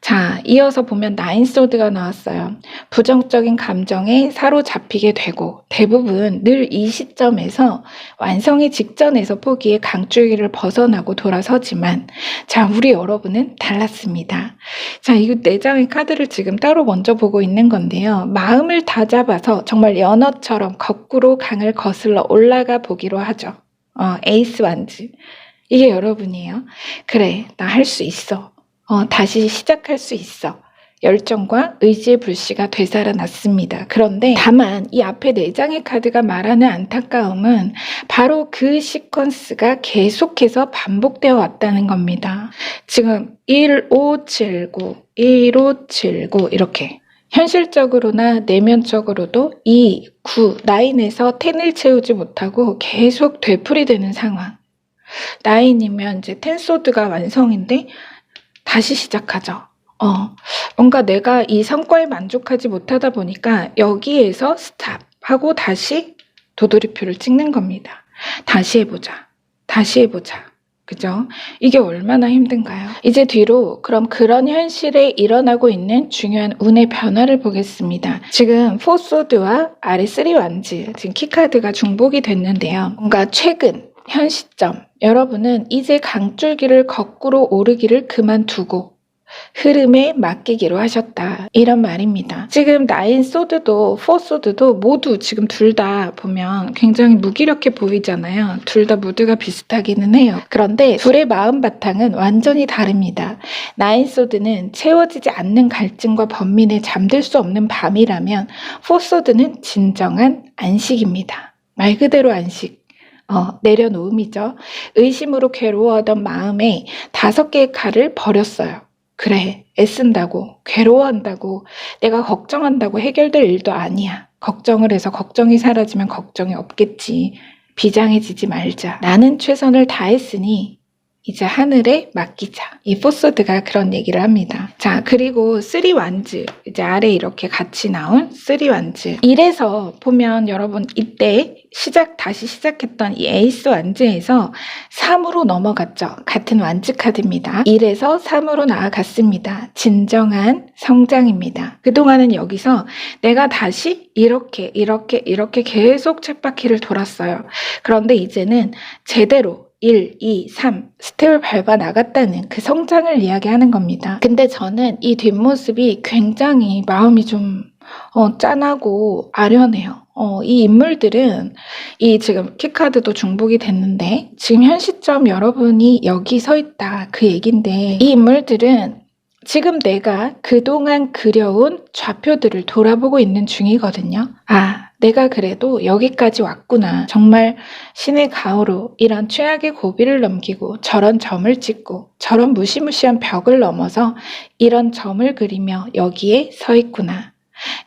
A: 자, 이어서 보면 나인소드가 나왔어요. 부정적인 감정에 사로잡히게 되고 대부분 늘 이 시점에서 완성의 직전에서 포기해 강줄기를 벗어나고 돌아서지만 자, 우리 여러분은 달랐습니다. 자, 이 4장의 카드를 지금 따로 먼저 보고 있는 건데요. 마음을 다잡아서 정말 연어처럼 거꾸로 강을 거슬러 올라가 보기로 하죠. 에이스 완즈. 이게 여러분이에요. 그래, 나 할 수 있어. 다시 시작할 수 있어. 열정과 의지의 불씨가 되살아났습니다. 그런데 다만 이 앞에 4장의 카드가 말하는 안타까움은 바로 그 시퀀스가 계속해서 반복되어 왔다는 겁니다. 지금 1579, 1579 이렇게 현실적으로나 내면적으로도 2, 9, 9에서 10을 채우지 못하고 계속 되풀이되는 상황. 9이면 이제 10소드가 완성인데 다시 시작하죠. 뭔가 내가 이 성과에 만족하지 못하다 보니까 여기에서 스탑하고 다시 도돌이표를 찍는 겁니다. 다시 해보자. 다시 해보자. 그죠? 이게 얼마나 힘든가요? 이제 뒤로 그럼 그런 현실에 일어나고 있는 중요한 운의 변화를 보겠습니다. 지금 4소드와 아래 3 완즈, 지금 키카드가 중복이 됐는데요. 뭔가 최근 현 시점, 여러분은 이제 강줄기를 거꾸로 오르기를 그만두고 흐름에 맡기기로 하셨다. 이런 말입니다. 지금 9소드도 4소드도 모두 지금 둘 다 보면 굉장히 무기력해 보이잖아요. 둘 다 무드가 비슷하기는 해요. 그런데 둘의 마음 바탕은 완전히 다릅니다. 9소드는 채워지지 않는 갈증과 번민에 잠들 수 없는 밤이라면 4소드는 진정한 안식입니다. 말 그대로 안식. 내려놓음이죠. 의심으로 괴로워하던 마음에 5개의 칼을 버렸어요. 그래, 애쓴다고, 괴로워한다고, 내가 걱정한다고 해결될 일도 아니야. 걱정을 해서 걱정이 사라지면 걱정이 없겠지. 비장해지지 말자. 나는 최선을 다했으니 이제 하늘에 맡기자. 이 4소드가 그런 얘기를 합니다. 자, 그리고 3 완즈. 이제 아래 이렇게 같이 나온 3 완즈. 이래서 보면 여러분 이때 다시 시작했던 이 에이스 완즈에서 3으로 넘어갔죠. 같은 완즈 카드입니다. 1에서 3으로 나아갔습니다. 진정한 성장입니다. 그동안은 여기서 내가 다시 이렇게 계속 쳇바퀴를 돌았어요. 그런데 이제는 제대로 1, 2, 3 스텝을 밟아 나갔다는 그 성장을 이야기하는 겁니다. 근데 저는 이 뒷모습이 굉장히 마음이 좀 짠하고 아련해요. 이 인물들은 이 지금 키카드도 중복이 됐는데 지금 현 시점 여러분이 여기 서 있다 그 얘긴데 이 인물들은 지금 내가 그동안 그려온 좌표들을 돌아보고 있는 중이거든요. 내가 그래도 여기까지 왔구나. 정말 신의 가호로 이런 최악의 고비를 넘기고 저런 점을 찍고 저런 무시무시한 벽을 넘어서 이런 점을 그리며 여기에 서 있구나.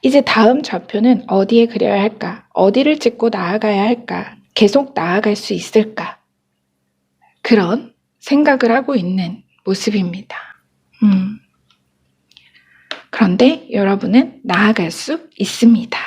A: 이제 다음 좌표는 어디에 그려야 할까? 어디를 찍고 나아가야 할까? 계속 나아갈 수 있을까? 그런 생각을 하고 있는 모습입니다. 그런데 여러분은 나아갈 수 있습니다.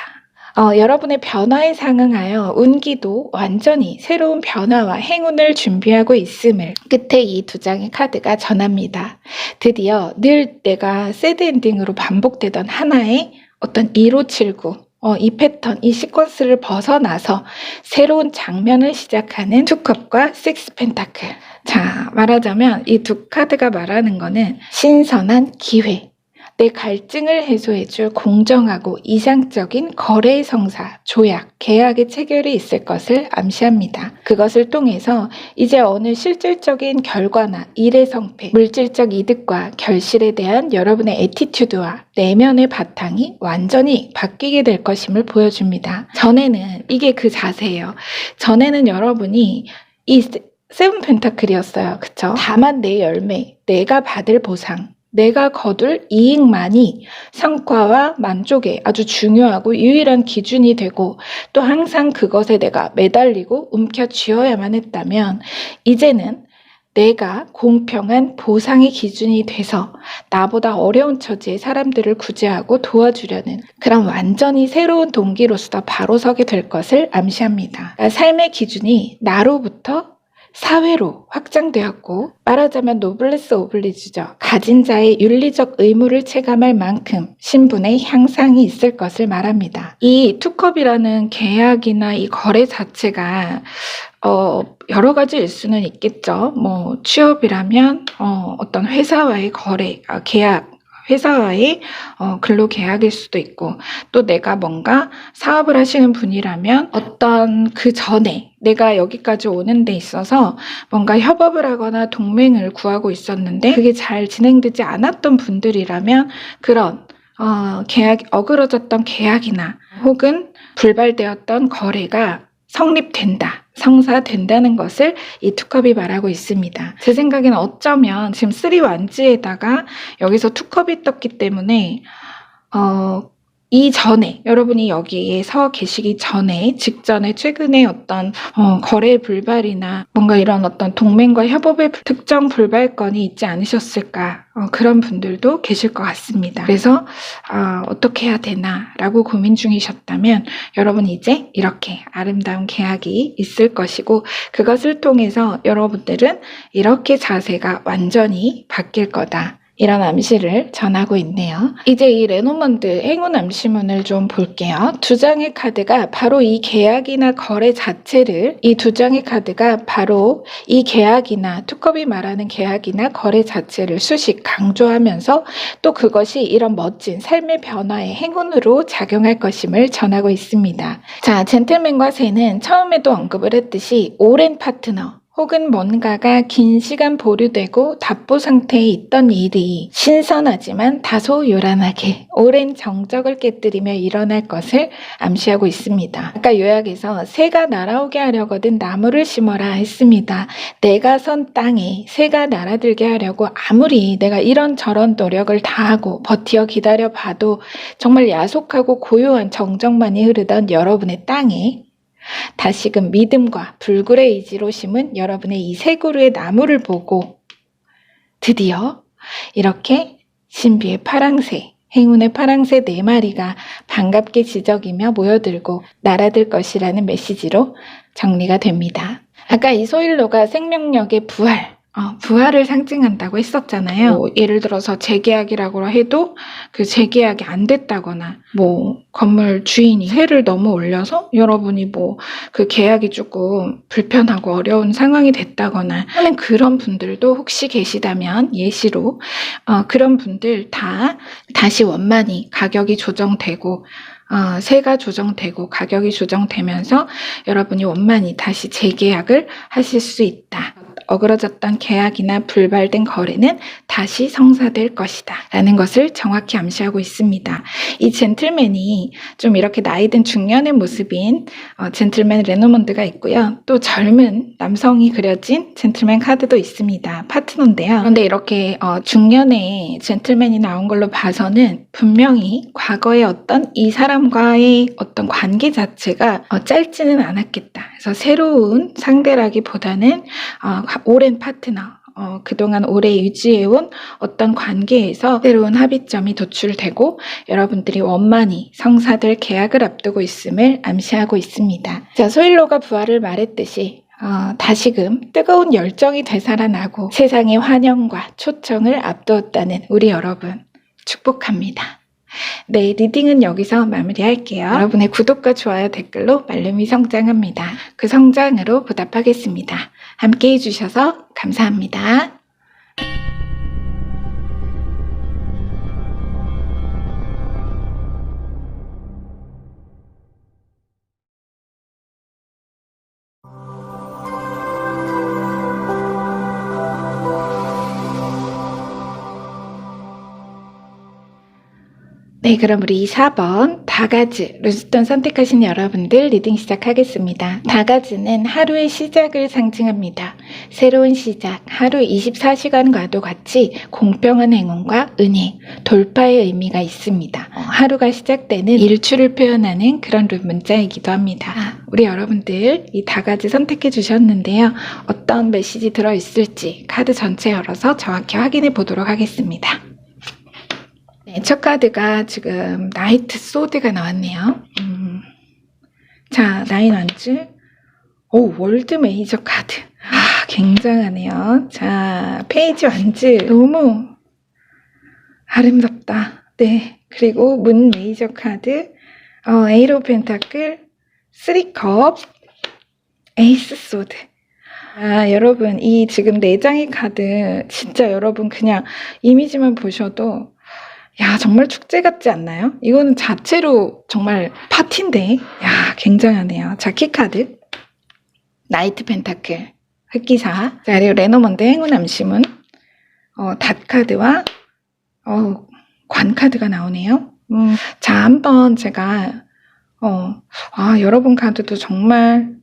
A: 여러분의 변화에 상응하여 운기도 완전히 새로운 변화와 행운을 준비하고 있음을 끝에 이 2장의 카드가 전합니다. 드디어 늘 내가 새드 엔딩으로 반복되던 하나의 어떤 1579, 이 패턴, 이 시퀀스를 벗어나서 새로운 장면을 시작하는 2컵과 6 펜타클. 자, 말하자면 이 두 카드가 말하는 거는 신선한 기회, 내 갈증을 해소해줄 공정하고 이상적인 거래의 성사, 조약, 계약의 체결이 있을 것을 암시합니다. 그것을 통해서 이제 어느 실질적인 결과나 일의 성패, 물질적 이득과 결실에 대한 여러분의 애티튜드와 내면의 바탕이 완전히 바뀌게 될 것임을 보여줍니다. 전에는 이게 그 자세예요. 전에는 여러분이 이 세븐 펜타클이었어요. 그쵸? 다만 내 열매, 내가 받을 보상, 내가 거둘 이익만이 성과와 만족의 아주 중요하고 유일한 기준이 되고 또 항상 그것에 내가 매달리고 움켜쥐어야만 했다면 이제는 내가 공평한 보상의 기준이 돼서 나보다 어려운 처지의 사람들을 구제하고 도와주려는 그런 완전히 새로운 동기로서 바로 서게 될 것을 암시합니다. 그러니까 삶의 기준이 나로부터 사회로 확장되었고 말하자면 노블레스 오블리주죠. 가진 자의 윤리적 의무를 체감할 만큼 신분의 향상이 있을 것을 말합니다. 이 투컵이라는 계약이나 이 거래 자체가 여러 가지일 수는 있겠죠. 뭐 취업이라면 어떤 회사와의 거래, 계약, 회사와의 근로 계약일 수도 있고 또 내가 뭔가 사업을 하시는 분이라면 어떤 그 전에 내가 여기까지 오는 데 있어서 뭔가 협업을 하거나 동맹을 구하고 있었는데 그게 잘 진행되지 않았던 분들이라면 그런 어그러졌던 계약이나 혹은 불발되었던 거래가 성립된다, 성사된다는 것을 이 투컵이 말하고 있습니다. 제 생각에는 어쩌면 지금 3완지에다가 여기서 투컵이 떴기 때문에 이전에 여러분이 여기에 서 계시기 전에 직전에 최근에 어떤 거래 불발이나 뭔가 이런 어떤 동맹과 협업의 특정 불발건이 있지 않으셨을까 그런 분들도 계실 것 같습니다. 그래서 어떻게 해야 되나 라고 고민 중이셨다면 여러분 이제 이렇게 아름다운 계약이 있을 것이고 그것을 통해서 여러분들은 이렇게 자세가 완전히 바뀔 거다. 이런 암시를 전하고 있네요. 이제 이 레노먼드 행운 암시문을 좀 볼게요. 두 장의 카드가 바로 이 계약이나 거래 자체를 이 두 장의 카드가 바로 이 계약이나 투컵이 말하는 계약이나 거래 자체를 수식 강조하면서 또 그것이 이런 멋진 삶의 변화의 행운으로 작용할 것임을 전하고 있습니다. 자, 젠틀맨과 새는 처음에도 언급을 했듯이 오랜 파트너 혹은 뭔가가 긴 시간 보류되고 답보 상태에 있던 일이 신선하지만 다소 요란하게 오랜 정적을 깨뜨리며 일어날 것을 암시하고 있습니다. 아까 요약에서 새가 날아오게 하려거든 나무를 심어라 했습니다. 내가 선 땅에 새가 날아들게 하려고 아무리 내가 이런저런 노력을 다하고 버티어 기다려봐도 정말 야속하고 고요한 정적만이 흐르던 여러분의 땅에 다시금 믿음과 불굴의 의지로 심은 여러분의 이 세 그루의 나무를 보고 드디어 이렇게 신비의 파랑새, 행운의 파랑새 4마리가 반갑게 지저귀며 모여들고 날아들 것이라는 메시지로 정리가 됩니다. 아까 이 소일로가 생명력의 부활을 상징한다고 했었잖아요. 예를 들어서 재계약이라고 해도 그 재계약이 안 됐다거나 건물 주인이 세를 너무 올려서 여러분이 그 계약이 조금 불편하고 어려운 상황이 됐다거나 하는 그런 분들도 혹시 계시다면 예시로 그런 분들 다시 원만히 가격이 조정되고 세가 조정되고 가격이 조정되면서 여러분이 원만히 다시 재계약을 하실 수 있다. 어그러졌던 계약이나 불발된 거래는 다시 성사될 것이다 라는 것을 정확히 암시하고 있습니다. 이 젠틀맨이 좀 이렇게 나이든 중년의 모습인 젠틀맨 레노먼드가 있고요. 또 젊은 남성이 그려진 젠틀맨 카드도 있습니다. 파트너인데요. 그런데 이렇게 중년의 젠틀맨이 나온 걸로 봐서는 분명히 과거의 어떤 이 사람과의 어떤 관계 자체가 짧지는 않았겠다. 그래서 새로운 상대라기보다는 오랜 파트너, 그동안 오래 유지해온 어떤 관계에서 새로운 합의점이 도출되고 여러분들이 원만히 성사될 계약을 앞두고 있음을 암시하고 있습니다. 자, 소일로가 부활을 말했듯이 다시금 뜨거운 열정이 되살아나고 세상의 환영과 초청을 앞두었다는 우리 여러분 축복합니다. 네, 리딩은 여기서 마무리할게요. 여러분의 구독과 좋아요, 댓글로 말름이 성장합니다. 그 성장으로 보답하겠습니다. 함께 해주셔서 감사합니다. 네, 그럼 우리 4번 다가즈 룬스톤 선택하신 여러분들 리딩 시작하겠습니다. 다가즈는 하루의 시작을 상징합니다. 새로운 시작, 하루 24시간과도 같이 공평한 행운과 은혜, 돌파의 의미가 있습니다. 하루가 시작되는 일출을 표현하는 그런 룬 문자이기도 합니다. 우리 여러분들 이 다가즈 선택해 주셨는데요. 어떤 메시지 들어있을지 카드 전체 열어서 정확히 확인해 보도록 하겠습니다. 네, 첫 카드가 지금 나이트 소드가 나왔네요. 자, 나인 원즈. 오, 월드 메이저 카드. 아, 굉장하네요. 자, 페이지 원즈. 너무 아름답다. 네, 그리고 문 메이저 카드. 에이로 펜타클. 3컵. 에이스 소드. 아, 여러분, 이 지금 4장의 카드 진짜 여러분 그냥 이미지만 보셔도 야, 정말 축제 같지 않나요? 이거는 자체로 정말 파티인데, 야, 굉장하네요. 자, 키카드, 나이트 펜타클, 흑기사, 자, 그리고 레노먼드 행운 암시문, 닷카드와, 관카드가 나오네요. 자, 한번 제가, 여러분 카드도 정말,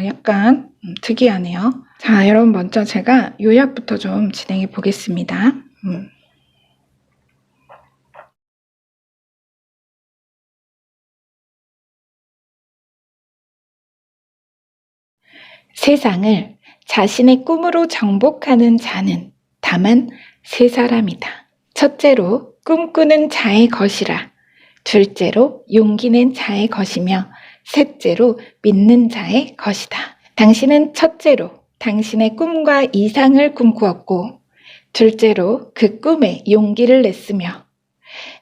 A: 약간, 특이하네요. 자, 여러분 먼저 제가 요약부터 좀 진행해 보겠습니다. 세상을 자신의 꿈으로 정복하는 자는 다만 세 사람이다. 첫째로 꿈꾸는 자의 것이라. 둘째로 용기 낸 자의 것이며 셋째로 믿는 자의 것이다. 당신은 첫째로 당신의 꿈과 이상을 꿈꾸었고 둘째로 그 꿈에 용기를 냈으며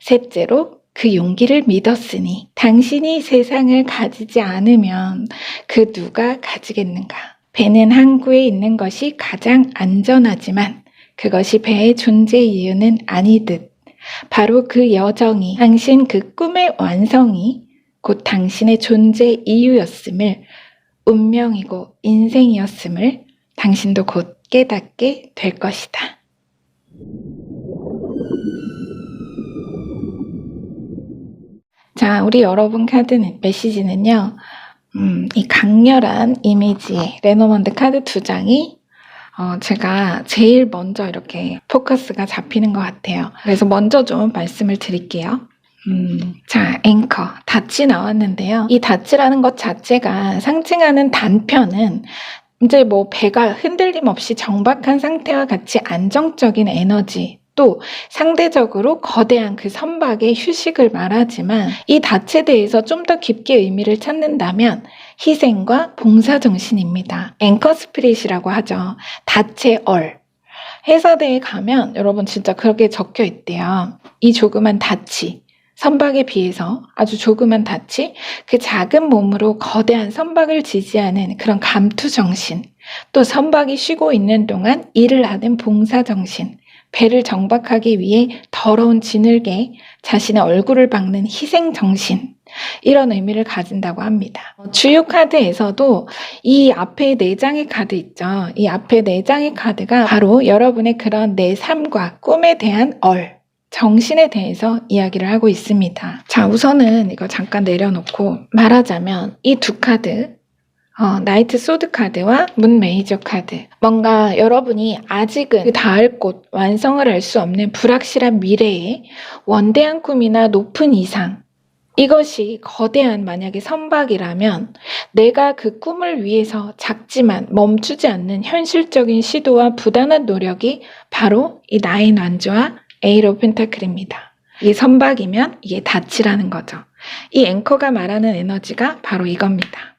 A: 셋째로 그 용기를 믿었으니 당신이 세상을 가지지 않으면 그 누가 가지겠는가? 배는 항구에 있는 것이 가장 안전하지만 그것이 배의 존재 이유는 아니듯 바로 그 여정이 당신 그 꿈의 완성이 곧 당신의 존재 이유였음을 운명이고 인생이었음을 당신도 곧 깨닫게 될 것이다. 자, 우리 여러분 카드는 메시지는요. 이 강렬한 이미지의 레노먼드 카드 2장이 제가 제일 먼저 이렇게 포커스가 잡히는 것 같아요. 그래서 먼저 좀 말씀을 드릴게요. 자, 앵커, 닷이 나왔는데요. 이 닷이라는 것 자체가 상징하는 단편은 이제 뭐 배가 흔들림 없이 정박한 상태와 같이 안정적인 에너지, 또 상대적으로 거대한 그 선박의 휴식을 말하지만 이 닷에 대해서 좀 더 깊게 의미를 찾는다면 희생과 봉사정신입니다. 앵커 스피릿이라고 하죠. 닷의 얼. 해사대에 가면 여러분 진짜 그렇게 적혀 있대요. 이 조그만 닷이 선박에 비해서 아주 조그만 닷이 그 작은 몸으로 거대한 선박을 지지하는 그런 감투정신, 또 선박이 쉬고 있는 동안 일을 하는 봉사정신, 배를 정박하기 위해 더러운 진흙에 자신의 얼굴을 박는 희생정신, 이런 의미를 가진다고 합니다. 주요 카드에서도 이 앞에 4장의 카드 있죠. 이 앞에 4장의 카드가 바로 여러분의 그런 내 삶과 꿈에 대한 정신에 대해서 이야기를 하고 있습니다. 자, 우선은 이거 잠깐 내려놓고 말하자면 이 두 카드, 나이트 소드 카드와 문 메이저 카드. 뭔가 여러분이 아직은 닿을 곳, 완성을 할 수 없는 불확실한 미래에 원대한 꿈이나 높은 이상, 이것이 거대한 만약에 선박이라면 내가 그 꿈을 위해서 작지만 멈추지 않는 현실적인 시도와 부단한 노력이 바로 이 나인 완즈와 에이스 오브 펜타클입니다. 이 선박이면 이게 닷이라는 거죠. 이 앵커가 말하는 에너지가 바로 이겁니다.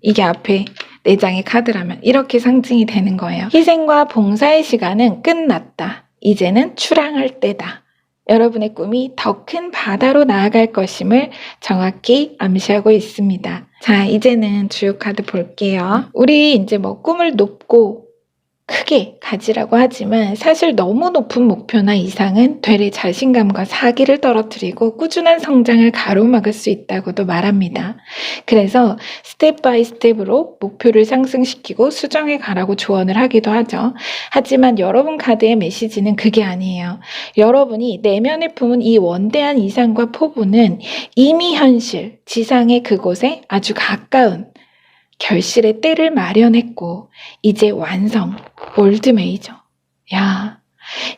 A: 이게 앞에 4장의 카드라면 이렇게 상징이 되는 거예요. 희생과 봉사의 시간은 끝났다. 이제는 출항할 때다. 여러분의 꿈이 더 큰 바다로 나아갈 것임을 정확히 암시하고 있습니다. 자, 이제는 주요 카드 볼게요. 우리 이제 뭐 꿈을 높고 크게 가지라고 하지만 사실 너무 높은 목표나 이상은 되레 자신감과 사기를 떨어뜨리고 꾸준한 성장을 가로막을 수 있다고도 말합니다. 그래서 스텝 바이 스텝으로 목표를 상승시키고 수정해 가라고 조언을 하기도 하죠. 하지만 여러분 카드의 메시지는 그게 아니에요. 여러분이 내면에 품은 이 원대한 이상과 포부는 이미 현실, 지상의 그곳에 아주 가까운 결실의 때를 마련했고 이제 완성, 월드 메이저. 야,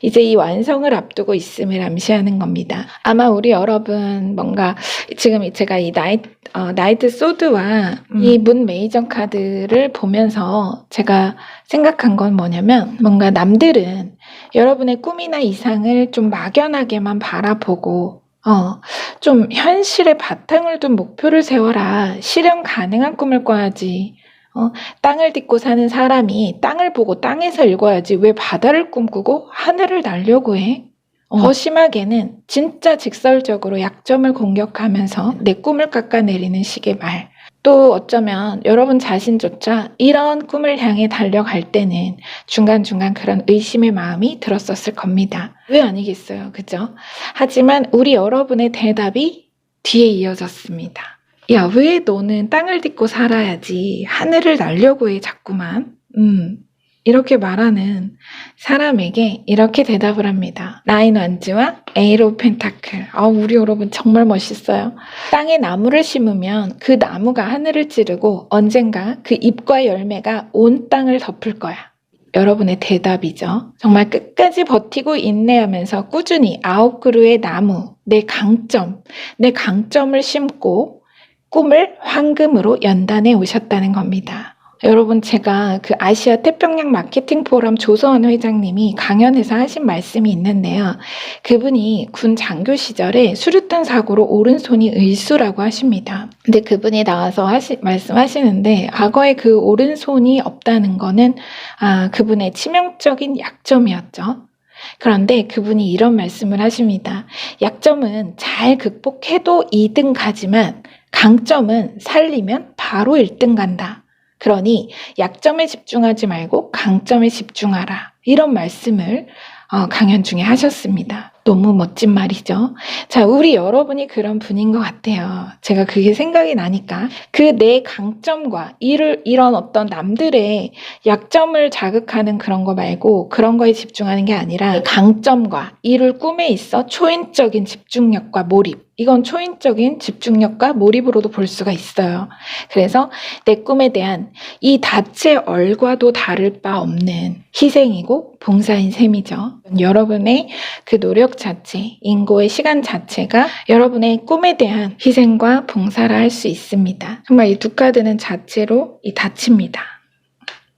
A: 이제 이 완성을 앞두고 있음을 암시하는 겁니다. 아마 우리 여러분 뭔가 지금 제가 이 나이트 소드와 이 문 메이저 카드를 보면서 제가 생각한 건 뭐냐면 뭔가 남들은 여러분의 꿈이나 이상을 좀 막연하게만 바라보고 좀 현실에 바탕을 둔 목표를 세워라. 실현 가능한 꿈을 꿔야지. 땅을 딛고 사는 사람이 땅을 보고 땅에서 읽어야지 왜 바다를 꿈꾸고 하늘을 날려고 해? 더 심하게는 진짜 직설적으로 약점을 공격하면서 내 꿈을 깎아내리는 식의 말. 또 어쩌면 여러분 자신조차 이런 꿈을 향해 달려갈 때는 중간중간 그런 의심의 마음이 들었었을 겁니다. 왜 아니겠어요, 그죠? 하지만 우리 여러분의 대답이 뒤에 이어졌습니다. 야, 왜 너는 땅을 딛고 살아야지 하늘을 날려고 해 자꾸만? 이렇게 말하는 사람에게 이렇게 대답을 합니다. 나인 완즈와 에이트 오브 펜타클. 우리 여러분 정말 멋있어요. 땅에 나무를 심으면 그 나무가 하늘을 찌르고 언젠가 그 잎과 열매가 온 땅을 덮을 거야. 여러분의 대답이죠. 정말 끝까지 버티고 인내하면서 꾸준히 9그루의 나무, 내 강점을 심고 꿈을 황금으로 연단해 오셨다는 겁니다. 여러분, 제가 그 아시아 태평양 마케팅 포럼 조서원 회장님이 강연에서 하신 말씀이 있는데요. 그분이 군 장교 시절에 수류탄 사고로 오른손이 을수라고 하십니다. 근데 그분이 나와서 말씀하시는데 과거에 그 오른손이 없다는 거는 그분의 치명적인 약점이었죠. 그런데 그분이 이런 말씀을 하십니다. 약점은 잘 극복해도 2등 가지만 강점은 살리면 바로 1등 간다. 그러니 약점에 집중하지 말고 강점에 집중하라. 이런 말씀을 강연 중에 하셨습니다. 너무 멋진 말이죠. 자, 우리 여러분이 그런 분인 것 같아요. 제가 그게 생각이 나니까 그 내 강점과 이런 어떤 남들의 약점을 자극하는 그런 거 말고 그런 거에 집중하는 게 아니라 강점과 이룰 꿈에 있어 초인적인 집중력과 몰입. 이건 초인적인 집중력과 몰입으로도 볼 수가 있어요. 그래서 내 꿈에 대한 이 닻의 얼과도 다를 바 없는 희생이고 봉사인 셈이죠. 여러분의 그 노력 자체, 인고의 시간 자체가 여러분의 꿈에 대한 희생과 봉사를 할 수 있습니다. 정말 이 두 카드는 자체로 이 닻입니다.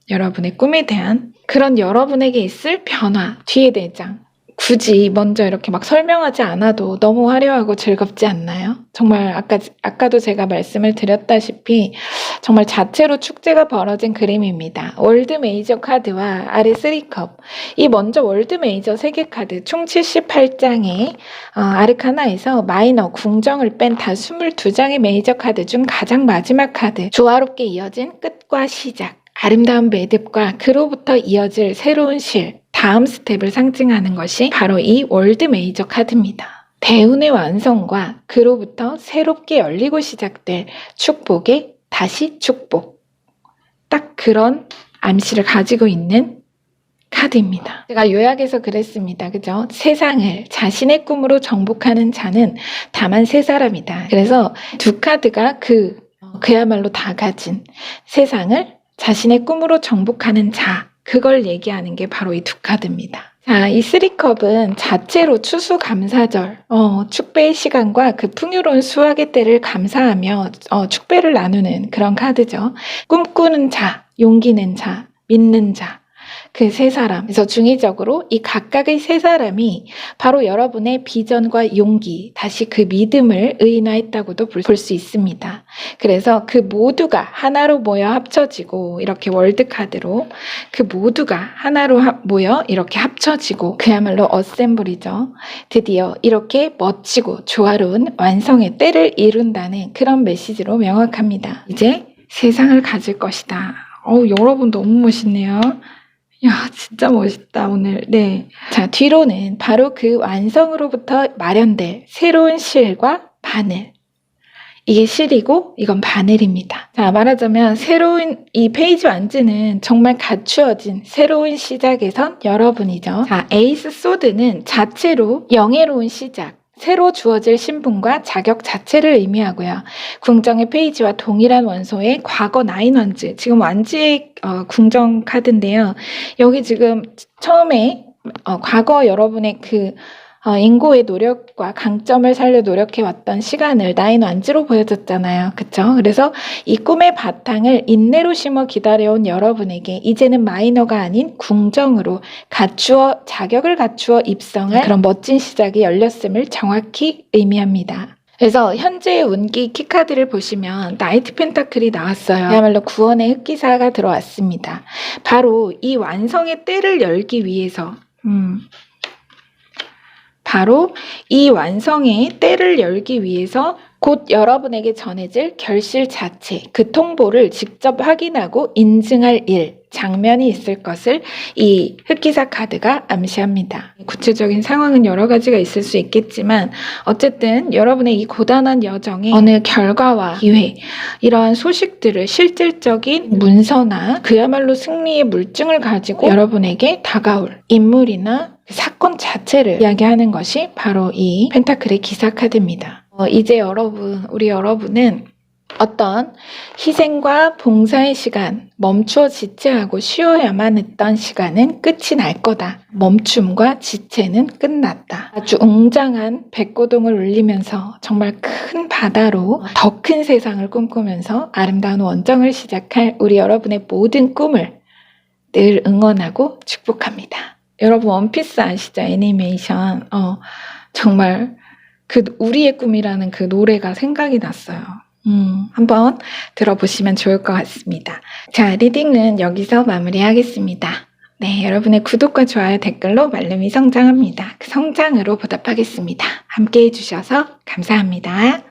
A: 여러분의 꿈에 대한 그런 여러분에게 있을 변화, 뒤에 내장. 굳이 먼저 이렇게 막 설명하지 않아도 너무 화려하고 즐겁지 않나요? 정말 아까도 제가 말씀을 드렸다시피 정말 자체로 축제가 벌어진 그림입니다. 월드 메이저 카드와 아래 3컵. 이 먼저 월드 메이저 3개 카드 총 78장의 아르카나에서 마이너 궁정을 뺀 다 22장의 메이저 카드 중 가장 마지막 카드. 조화롭게 이어진 끝과 시작. 아름다운 매듭과 그로부터 이어질 새로운 실, 다음 스텝을 상징하는 것이 바로 이 월드 메이저 카드입니다. 대운의 완성과 그로부터 새롭게 열리고 시작될 축복의 다시 축복. 딱 그런 암시를 가지고 있는 카드입니다. 제가 요약해서 그랬습니다. 그죠? 세상을 자신의 꿈으로 정복하는 자는 다만 세 사람이다. 그래서 두 카드가 그야말로 다 가진 세상을 자신의 꿈으로 정복하는 자, 그걸 얘기하는 게 바로 이 두 카드입니다. 자, 이 3컵은 자체로 추수감사절, 축배의 시간과 그 풍요로운 수확의 때를 감사하며 축배를 나누는 그런 카드죠. 꿈꾸는 자, 용기 낸 자, 믿는 자, 그 세 사람. 그래서 중의적으로 이 각각의 세 사람이 바로 여러분의 비전과 용기, 다시 그 믿음을 의인화했다고도 볼 수 있습니다. 그래서 그 모두가 하나로 모여 합쳐지고, 이렇게 월드카드로 그 모두가 하나로 모여 이렇게 합쳐지고, 그야말로 어셈블이죠. 드디어 이렇게 멋지고 조화로운 완성의 때를 이룬다는 그런 메시지로 명확합니다. 이제 세상을 가질 것이다. 여러분 너무 멋있네요. 야, 진짜 멋있다, 오늘. 네. 자, 뒤로는 바로 그 완성으로부터 마련될 새로운 실과 바늘. 이게 실이고 이건 바늘입니다. 자, 말하자면 새로운 이 페이지 완즈는 정말 갖추어진 새로운 시작에선 여러분이죠. 자, 에이스 소드는 자체로 영예로운 시작, 새로 주어질 신분과 자격 자체를 의미하고요. 궁정의 페이지와 동일한 원소의 과거 9 원즈, 지금 완즈의 궁정 카드인데요. 여기 지금 처음에 과거 여러분의 그 인고의 노력과 강점을 살려 노력해왔던 시간을 9 완즈로 보여줬잖아요. 그쵸? 그래서 이 꿈의 바탕을 인내로 심어 기다려온 여러분에게 이제는 마이너가 아닌 궁정으로 자격을 갖추어 입성할 그런 멋진 시작이 열렸음을 정확히 의미합니다. 그래서 현재의 운기 키카드를 보시면 나이트 펜타클이 나왔어요. 그야말로 구원의 흑기사가 들어왔습니다. 바로 이 완성의 때를 열기 위해서 바로 이 완성의 때를 열기 위해서 곧 여러분에게 전해질 결실 자체, 그 통보를 직접 확인하고 인증할 장면이 있을 것을 이 흑기사 카드가 암시합니다. 구체적인 상황은 여러 가지가 있을 수 있겠지만 어쨌든 여러분의 이 고단한 여정에 어느 결과와 기회, 이러한 소식들을 실질적인 문서나 그야말로 승리의 물증을 가지고 여러분에게 다가올 인물이나 사건 자체를 이야기하는 것이 바로 이 펜타클의 기사 카드입니다. 이제 우리 여러분은 어떤 희생과 봉사의 시간, 멈추어 지체하고 쉬어야만 했던 시간은 끝이 날 거다. 멈춤과 지체는 끝났다. 아주 웅장한 백고동을 울리면서 정말 큰 바다로 더 큰 세상을 꿈꾸면서 아름다운 원정을 시작할 우리 여러분의 모든 꿈을 늘 응원하고 축복합니다. 여러분 원피스 아시죠? 애니메이션. 정말 우리의 꿈이라는 그 노래가 생각이 났어요. 한번 들어보시면 좋을 것 같습니다. 자, 리딩은 여기서 마무리하겠습니다. 네, 여러분의 구독과 좋아요, 댓글로 말름이 성장합니다. 그 성장으로 보답하겠습니다. 함께 해주셔서 감사합니다.